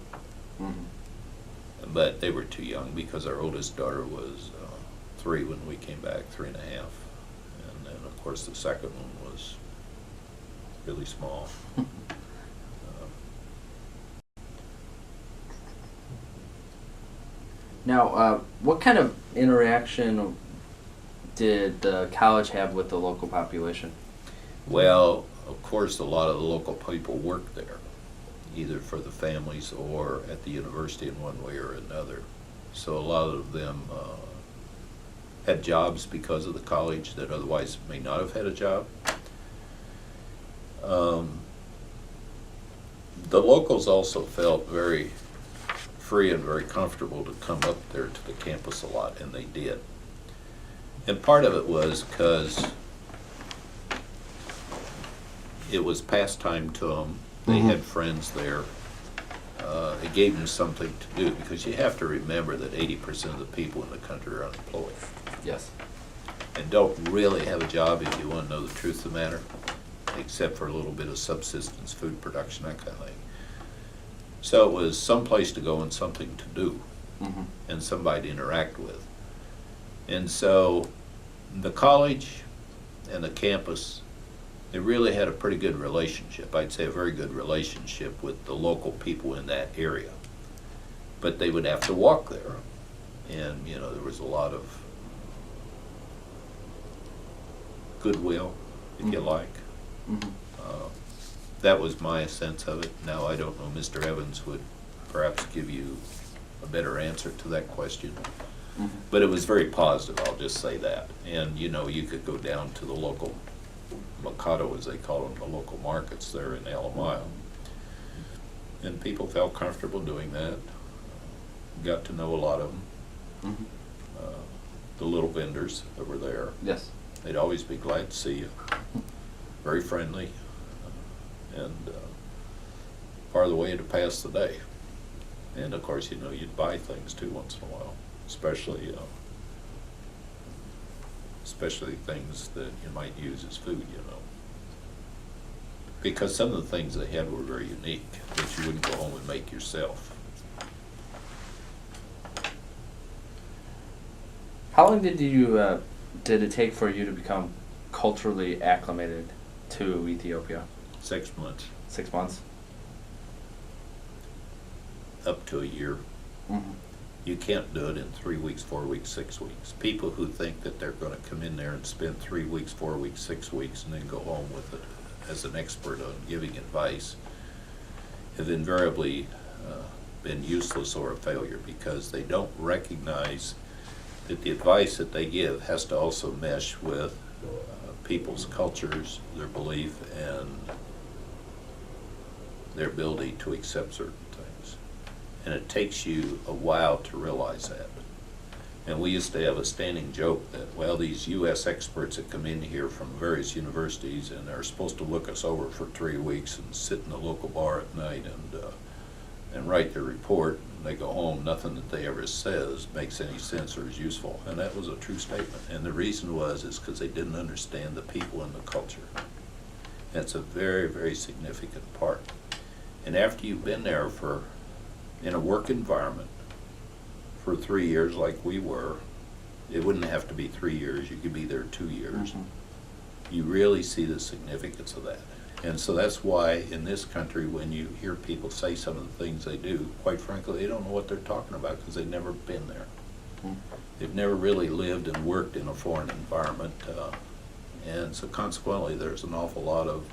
Mm-hmm. But they were too young because our oldest daughter was 3 when we came back, 3 and a half. And then, of course, the second one was really small. Now, what kind of interaction did the college have with the local population? Well, of course, a lot of the local people worked there, either for the families or at the university in one way or another. So a lot of them had jobs because of the college that otherwise may not have had a job. The locals also felt very free and very comfortable to come up there to the campus a lot, and they did. And part of it was because it was pastime to them. They had friends there. It gave them something to do, because you have to remember that 80% of the people in the country are unemployed. Yes. And don't really have a job, if you want to know the truth of the matter, except for a little bit of subsistence, food production, that kind of thing. So it was some place to go and something to do, and somebody to interact with. And so the college and the campus, they really had a pretty good relationship. I'd say a very good relationship with the local people in that area. But they would have to walk there. And, you know, there was a lot of goodwill, if you like. That was my sense of it. Now, I don't know, Mr. Evans would perhaps give you a better answer to that question. But it was very positive, I'll just say that. And, you know, you could go down to the local Mikado, as they call them, the local markets there in Alemaya. And people felt comfortable doing that. Got to know a lot of them. The little vendors that were there. Yes. They'd always be glad to see you. Very friendly. And part of the way to pass the day. And of course, you know, you'd buy things too once in a while, especially things that you might use as food, you know. Because some of the things they had were very unique, that you wouldn't go home and make yourself. How long did it take for you to become culturally acclimated to Ethiopia? 6 months. 6 months? Up to a year. You can't do it in 3 weeks, 4 weeks, 6 weeks. People who think that they're going to come in there and spend 3 weeks, 4 weeks, 6 weeks, and then go home with it as an expert on giving advice have invariably been useless or a failure, because they don't recognize that the advice that they give has to also mesh with people's cultures, their belief, and their ability to accept certain things. And it takes you a while to realize that. And we used to have a standing joke that, well, these U.S. experts that come in here from various universities and are supposed to look us over for 3 weeks and sit in the local bar at night and write their report, and they go home, nothing that they ever says makes any sense or is useful. And that was a true statement. And the reason was because they didn't understand the people and the culture. That's a very, very significant part. And after you've been there in a work environment for 3 years like we were, it wouldn't have to be 3 years, you could be there 2 years. You really see the significance of that. And so that's why in this country, when you hear people say some of the things they do, quite frankly, they don't know what they're talking about, because they've never been there. They've never really lived and worked in a foreign environment. And so consequently, there's an awful lot of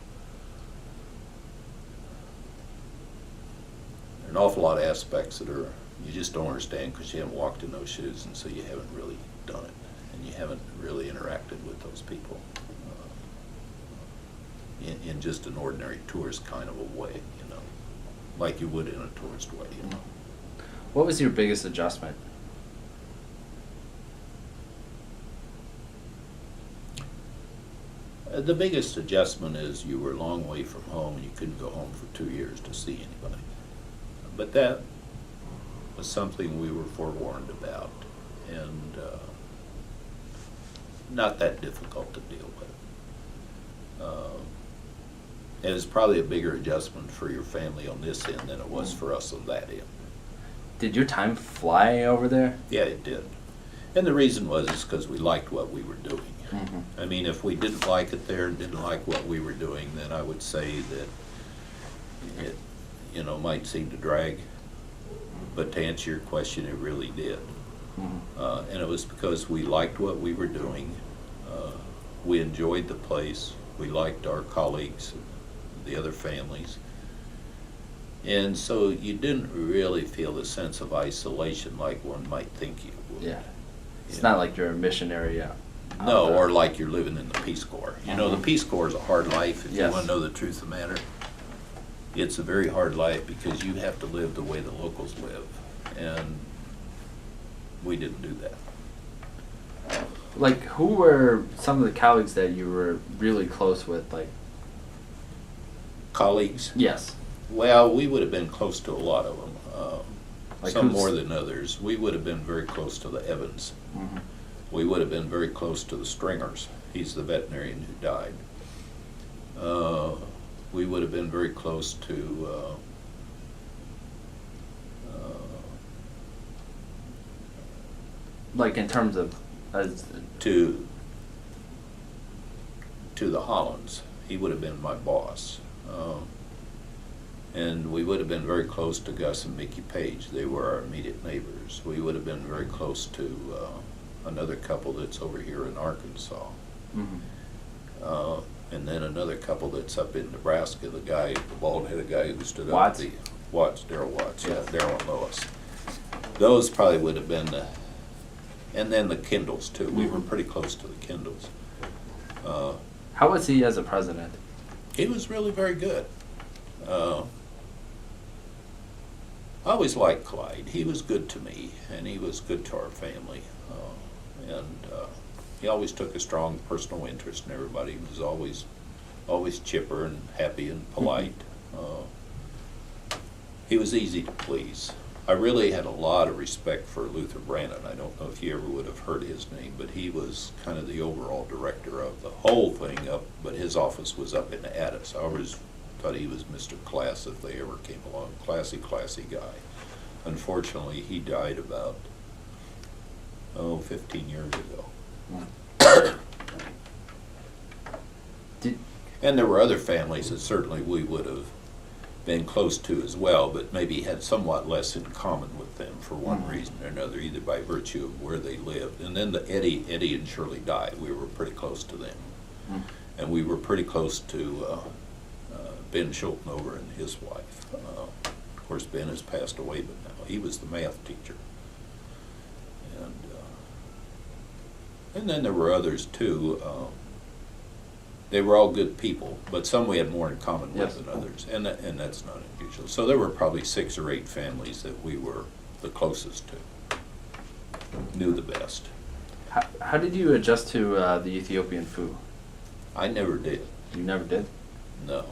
aspects that you just don't understand, because you haven't walked in those shoes, and so you haven't really done it, and you haven't really interacted with those people in just an ordinary tourist kind of a way, you know, like you would in a tourist way, you know. What was your biggest adjustment? The biggest adjustment is you were a long way from home, and you couldn't go home for 2 years to see anybody. But that was something we were forewarned about, and not that difficult to deal with. And it's probably a bigger adjustment for your family on this end than it was for us on that end. Did your time fly over there? Yeah, it did. And the reason was because we liked what we were doing. I mean, if we didn't like it there and didn't like what we were doing, then I would say that it, you know, might seem to drag. But to answer your question, it really did. And it was because we liked what we were doing. We enjoyed the place. We liked our colleagues, the other families. And so you didn't really feel the sense of isolation like one might think you would. Yeah. It's not like you're a missionary out No, there. or like you're living in the Peace Corps. You know, the Peace Corps is a hard life, if you Yes. want to know the truth of the matter. it's a very hard life because you have to live the way the locals live, and we didn't do that. Like, who were some of the colleagues that you were really close with? Like, Colleagues? yes. Well, we would have been close to a lot of them. Like Some who's- more than others. We would have been very close to the Evans. Mhm. We would have been very close to the Stringers. He's the veterinarian who died. We would have been very close to Like in terms of, as to the Hollands. He would have been my boss. And we would have been very close to Gus and Mickey Page. They were our immediate neighbors. We would have been very close to another couple that's over here in Arkansas. Mhm. And then another couple that's up in Nebraska, the guy, the bald-headed guy who stood Watts? up at the Watts, Darrell Watts, yeah, Yes. Darrell and Lois. Those probably would have been the, and then the Kindles too. We were pretty close to the Kindles. How was he as a president? He was really very good. I always liked Clyde. He was good to me, and he was good to our family. He always took a strong personal interest in everybody. He was always chipper and happy and polite. He was easy to please. I really had a lot of respect for Luther Brannon. I don't know if you ever would have heard his name, but he was kind of the overall director of the whole thing up, but his office was up in Addis. I always thought he was Mr. Class if they ever came along. Classy guy. Unfortunately, he died about, 15 years ago. And there were other families that certainly we would have been close to as well, but maybe had somewhat less in common with them for one reason or another, either by virtue of where they lived. And then the Eddie and Shirley died. We were pretty close to them. And we were pretty close to Ben Schultenover and his wife. Of course, Ben has passed away, but now he was the math teacher. And then there were others too. They were all good people, but some we had more in common with Yes. than others, and that's not unusual. So there were probably 6 or 8 families that we were the closest to, knew the best. How did you adjust to the Ethiopian food? I never did. You never did? No.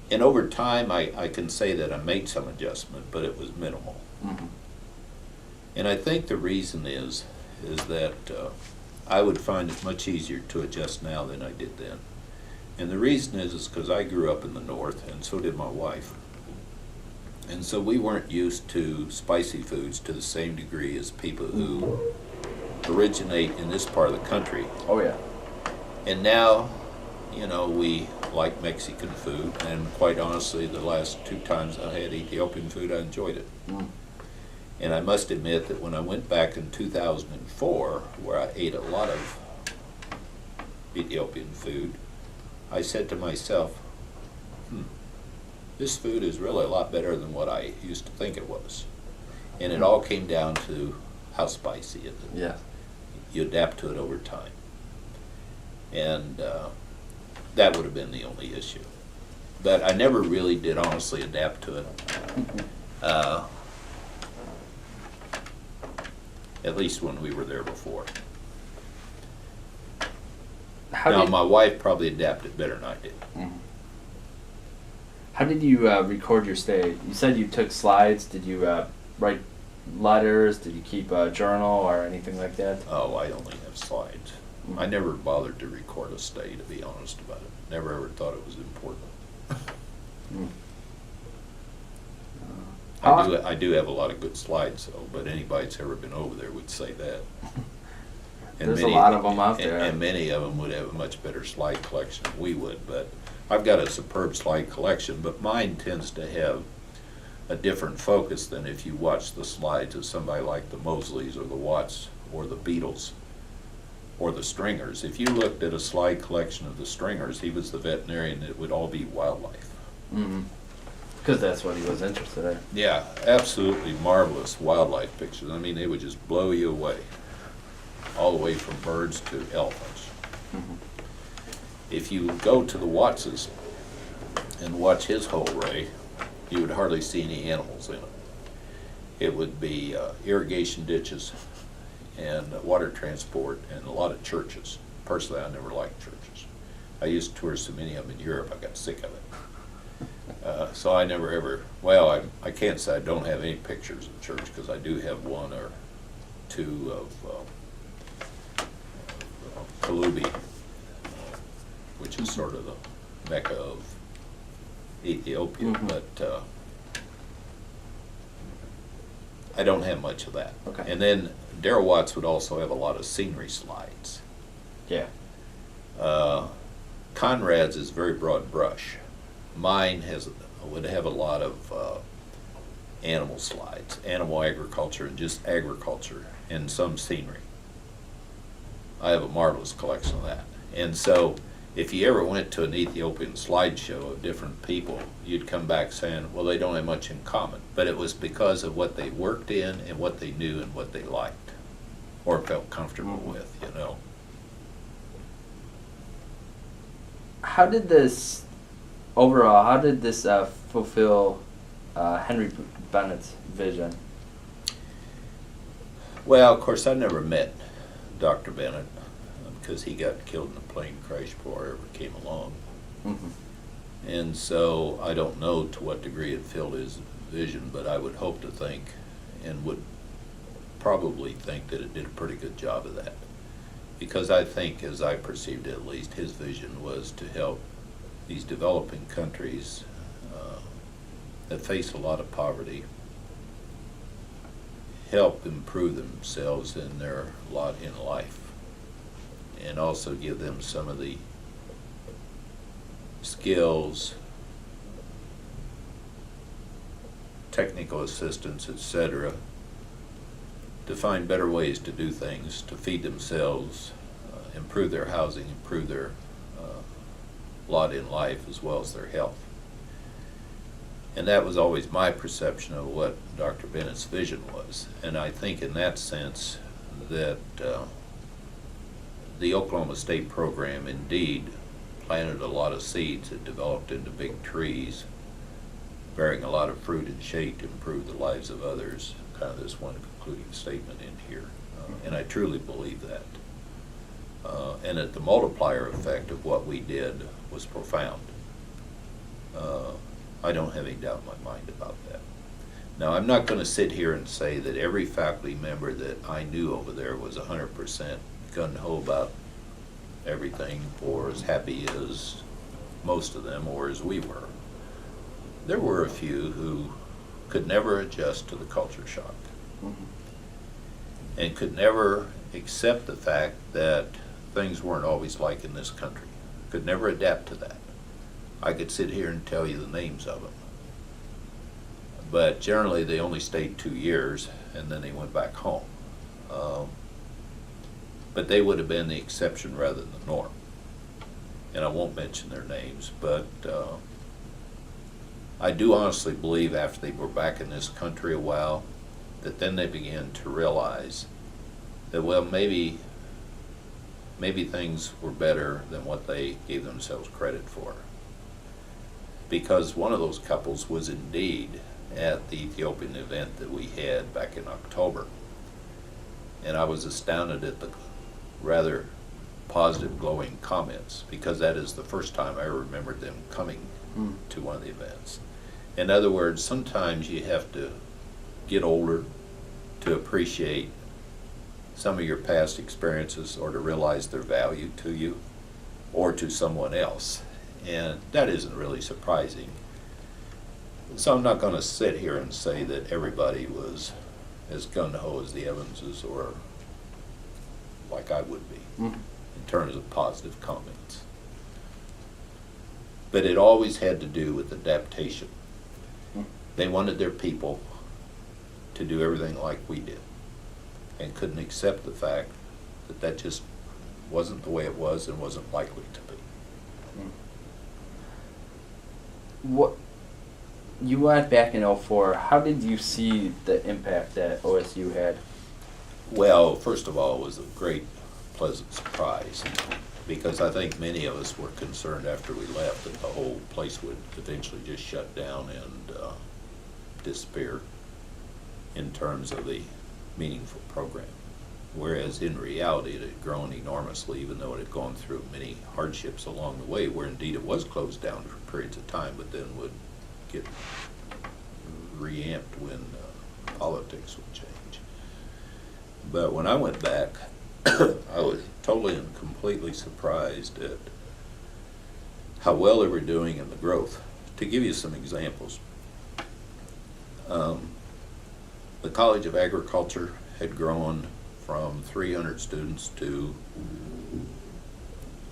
And over time, I can say that I made some adjustment, but it was minimal. Mm-hmm. And I think the reason is that I would find it much easier to adjust now than I did then. And the reason is because I grew up in the North, and so did my wife. And so we weren't used to spicy foods to the same degree as people who originate in this part of the country. Oh, yeah. And now, we like Mexican food, and quite honestly, the last 2 times I had Ethiopian food, I enjoyed it. And I must admit that when I went back in 2004, where I ate a lot of Ethiopian food, I said to myself, this food is really a lot better than what I used to think it was. And it all came down to how spicy is it. Yeah. You adapt to it over time. And that would have been the only issue. But I never really did honestly adapt to it. At least when we were there before. Now, my wife probably adapted better than I did. How did you record your stay? You said you took slides. Did you write letters? Did you keep a journal or anything like that? Oh, I only have slides. I never bothered to record a stay, to be honest about it. Never ever thought it was important. I do have a lot of good slides, though, but anybody that's ever been over there would say that. And There's a lot of them out there. And many of them would have a much better slide collection than we would. But I've got a superb slide collection, but mine tends to have a different focus than if you watch the slides of somebody like the Mosleys or the Watts or the Beatles or the Stringers. If you looked at a slide collection of the Stringers, he was the veterinarian, it would all be wildlife. Because that's what he was interested in. Yeah, absolutely marvelous wildlife pictures. I mean, they would just blow you away, all the way from birds to elephants. if you go to the Wattses and watch his whole ray, you would hardly see any animals in it. It would be irrigation ditches and water transport and a lot of churches. Personally, I never liked churches. I used to tour so many of them in Europe, I got sick of it. So I never ever, well, I can't say I don't have any pictures of church, because I do have one or two of Kalubi, which is sort of the mecca of Ethiopia, Mm-hmm. but I don't have much of that. Okay. And then Darrell Watts would also have a lot of scenery slides. Yeah. Conrad's is very broad brush. Mine would have a lot of animal slides, animal agriculture, and just agriculture, and some scenery. I have a marvelous collection of that. And so if you ever went to an Ethiopian slideshow of different people, you'd come back saying, well, they don't have much in common. But it was because of what they worked in and what they knew and what they liked or felt comfortable with, you know. How did this, overall, how did this fulfill Henry Bennett's vision? Well, of course, I never met Dr. Bennett because he got killed in a plane crash before I ever came along. Mm-hmm. And so I don't know to what degree it filled his vision, but I would hope to think and would probably think that it did a pretty good job of that. Because I think, as I perceived it at least, his vision was to help these developing countries that face a lot of poverty help improve themselves in their lot in life, and also give them some of the skills, technical assistance, etc., to find better ways to do things, to feed themselves, improve their housing, improve their lot in life, as well as their health. And that was always my perception of what Dr. Bennett's vision was. And I think in that sense that the Oklahoma State program indeed planted a lot of seeds that developed into big trees, bearing a lot of fruit and shade to improve the lives of others. Kind of this one concluding statement in here. And I truly believe that. And that the multiplier effect of what we did was profound. I don't have any doubt in my mind about that. Now, I'm not going to sit here and say that every faculty member that I knew over there was 100% gung-ho about everything, or as happy as most of them, or as we were. There were a few who could never adjust to the culture shock, and could never accept the fact that things weren't always like in this country, could never adapt to that. I could sit here and tell you the names of them. But generally they only stayed 2 years and then they went back home. But they would have been the exception rather than the norm. And I won't mention their names, but I do honestly believe after they were back in this country a while, that then they began to realize that, well, maybe things were better than what they gave themselves credit for. Because one of those couples was indeed at the Ethiopian event that we had back in October. And I was astounded at the rather positive, glowing comments, because that is the first time I remembered them coming to one of the events. In other words, sometimes you have to get older to appreciate some of your past experiences, or to realize their value to you or to someone else. And that isn't really surprising. So I'm not going to sit here and say that everybody was as gung-ho as the Evanses, or like I would be, in terms of positive comments. But it always had to do with adaptation. They wanted their people to do everything like we did, and couldn't accept the fact that that just wasn't the way it was and wasn't likely to be. What you went back in '04, how did you see the impact that OSU had? Well, first of all, it was a great, pleasant surprise. because I think many of us were concerned after we left that the whole place would eventually just shut down and disappear in terms of the meaningful program. Whereas in reality it had grown enormously, even though it had gone through many hardships along the way, where indeed it was closed down for periods of time, but then would get reamped when politics would change. But when I went back, I was totally and completely surprised at how well they were doing in the growth. To give you some examples, the College of Agriculture had grown from 300 students to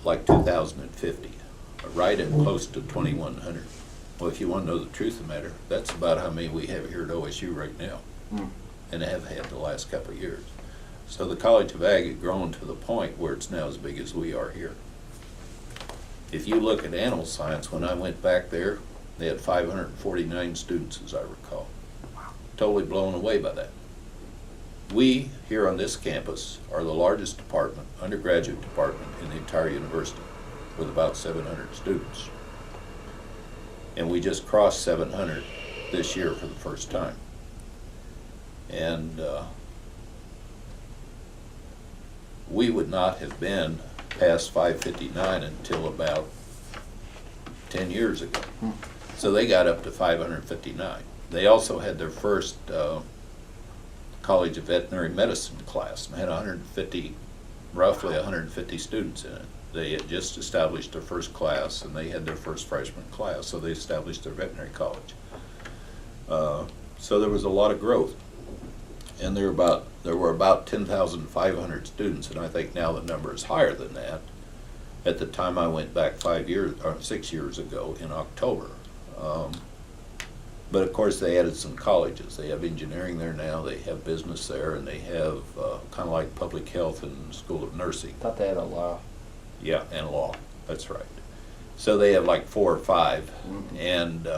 like 2,050, right at close to 2,100. Well, if you want to know the truth of the matter, that's about how many we have here at OSU right now, and have had the last couple of years. So the College of Ag had grown to the point where it's now as big as we are here. If you look at animal science, when I went back there, they had 549 students, as I recall. Totally blown away by that. We, here on this campus, are the largest department, undergraduate department, in the entire university, with about 700 students. And we just crossed 700 this year for the first time. And we would not have been past 559 until about 10 years ago. So they got up to 559. They also had their first College of Veterinary Medicine class, and had 150, roughly 150 students in it. They had just established their first class, and they had their first freshman class, so they established their veterinary college. So there was a lot of growth, and there were about 10,500 students, and I think now the number is higher than that. At the time I went back 6 years ago in October. But of course they added some colleges. They have engineering there now, they have business there, and they have kind of like public health and School of Nursing. Thought they had a law. Yeah, and law, that's right. So they have like 4 or 5, and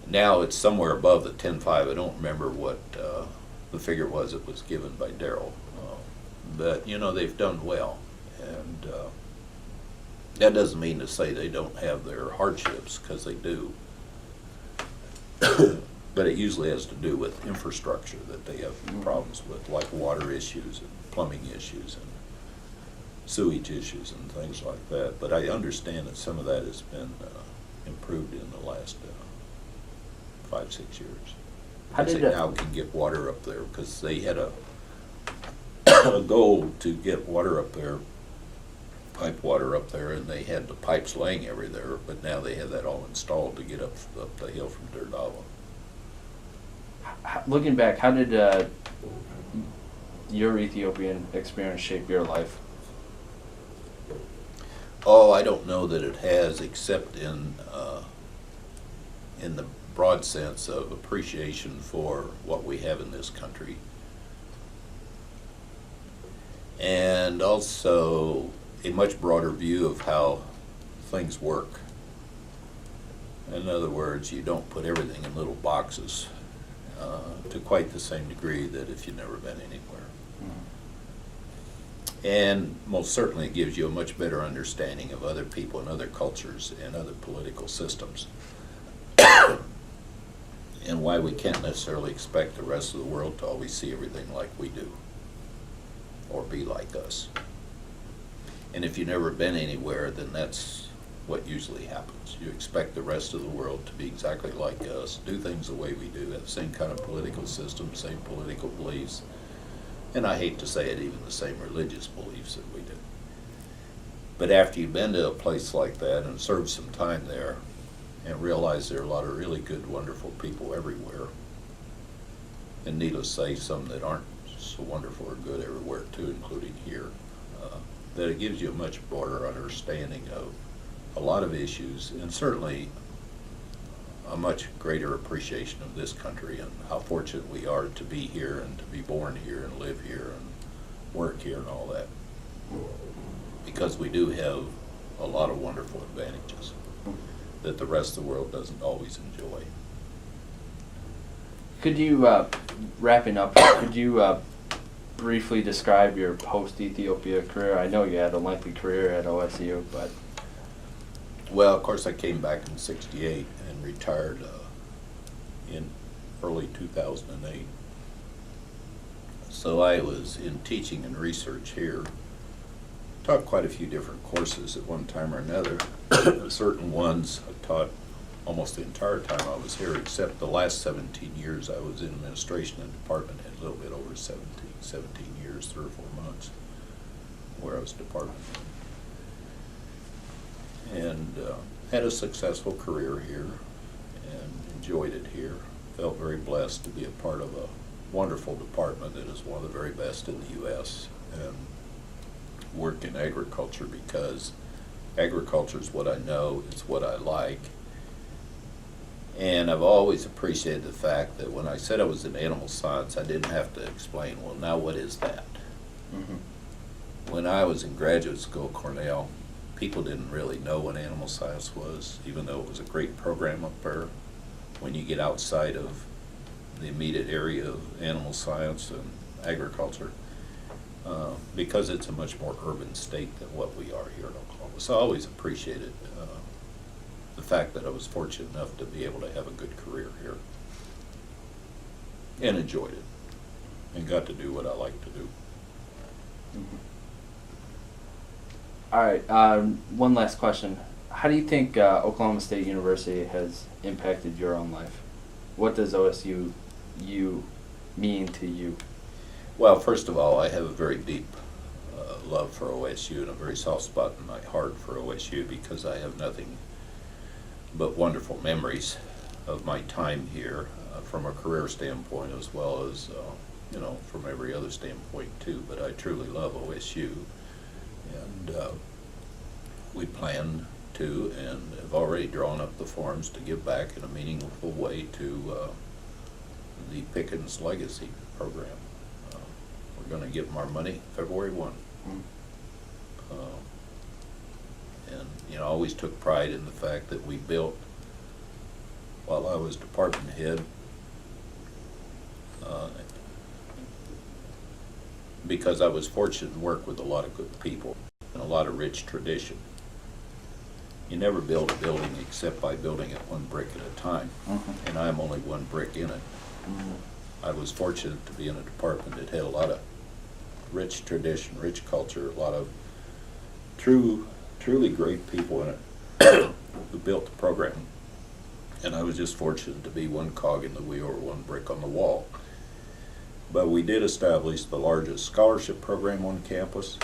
now it's somewhere above the 10.5. I don't remember what the figure was that was given by Darrell. But you know, they've done well, and that doesn't mean to say they don't have their hardships, because they do. But it usually has to do with infrastructure that they have problems with, like water issues and plumbing issues and sewage issues and things like that. But I understand that some of that has been improved in the last 5-6 years. How did they now can get water up there, because they had a goal to get water up there, pipe water up there, and they had the pipes laying everywhere, but now they have that all installed to get up the hill from Derdava. Looking back, how did your Ethiopian experience shape your life? Oh, I don't know that it has, except in the broad sense of appreciation for what we have in this country, and also a much broader view of how things work. In other words, you don't put everything in little boxes to quite the same degree that if you've never been anywhere. And most certainly it gives you a much better understanding of other people and other cultures and other political systems, and why we can't necessarily expect the rest of the world to always see everything like we do or be like us. And if you've never been anywhere, then that's what usually happens. You expect the rest of the world to be exactly like us, do things the way we do, have the same kind of political system, same political beliefs, and I hate to say it, even the same religious beliefs that we do. But after you've been to a place like that and served some time there and realize there are a lot of really good, wonderful people everywhere, and needless to say, some that aren't so wonderful or good everywhere too, including here, that it gives you a much broader understanding of a lot of issues, and certainly a much greater appreciation of this country and how fortunate we are to be here and to be born here and live here and work here and all that. Because we do have a lot of wonderful advantages that the rest of the world doesn't always enjoy. Could you, wrapping up, could you briefly describe your post-Ethiopia career? I know you had a lengthy career at OSU, but... Well, of course, I came back in '68 and retired in early 2008. So I was in teaching and research here. Taught quite a few different courses at one time or another. Certain ones I taught almost the entire time I was here, except the last 17 years I was in administration and department head, a little bit over 17 years, 3 or 4 months, where I was department head. And had a successful career here and enjoyed it here. Felt very blessed to be a part of a wonderful department that is one of the very best in the U.S. and work in agriculture because agriculture is what I know, it's what I like. And I've always appreciated the fact that when I said I was in animal science, I didn't have to explain, well, now what is that? Mm-hmm. When I was in graduate school at Cornell, people didn't really know what animal science was, even though it was a great program up there. When you get outside of the immediate area of animal science and agriculture, because it's a much more urban state than what we are here in Oklahoma. So I always appreciated the fact that I was fortunate enough to be able to have a good career here and enjoyed it and got to do what I like to do. Mm-hmm. All right, one last question. How do you think Oklahoma State University has impacted your own life? What does OSU mean to you? Well, first of all, I have a very deep love for OSU and a very soft spot in my heart for OSU because I have nothing but wonderful memories of my time here from a career standpoint as well as, from every other standpoint too. But I truly love OSU, and we plan to and have already drawn up the forms to give back in a meaningful way to the Pickens Legacy Program. We're going to give them our money February 1. And I always took pride in the fact that we built, while I was department head, because I was fortunate to work with a lot of good people and a lot of rich tradition. You never build a building except by building it one brick at a time, and I'm only one brick in it. I was fortunate to be in a department that had a lot of rich tradition, rich culture, a lot of truly great people in it who built the program. And I was just fortunate to be one cog in the wheel or one brick on the wall. But we did establish the largest scholarship program on campus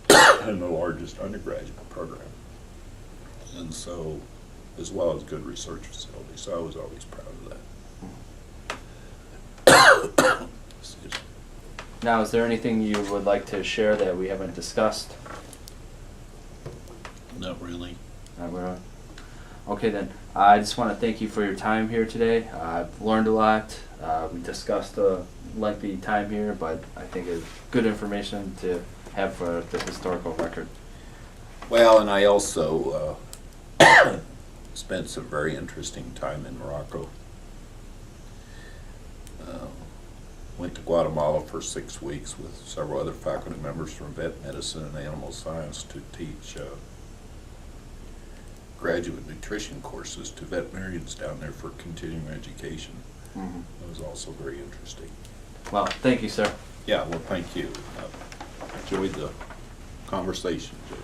and the largest undergraduate program. And so, as well as good research facilities. So I was always proud of that. Excuse me. Now, is there anything you would like to share that we haven't discussed? Not really. Not really. Okay then, I just want to thank you for your time here today. I've learned a lot. We discussed a lengthy time here, but I think it's good information to have for the historical record. Well, and I also spent some very interesting time in Morocco. Went to Guatemala for 6 weeks with several other faculty members from vet medicine and animal science to teach graduate nutrition courses to veterinarians down there for continuing education. It was also very interesting. Well, thank you, sir. Yeah, well, thank you. Enjoyed the conversation, Joe.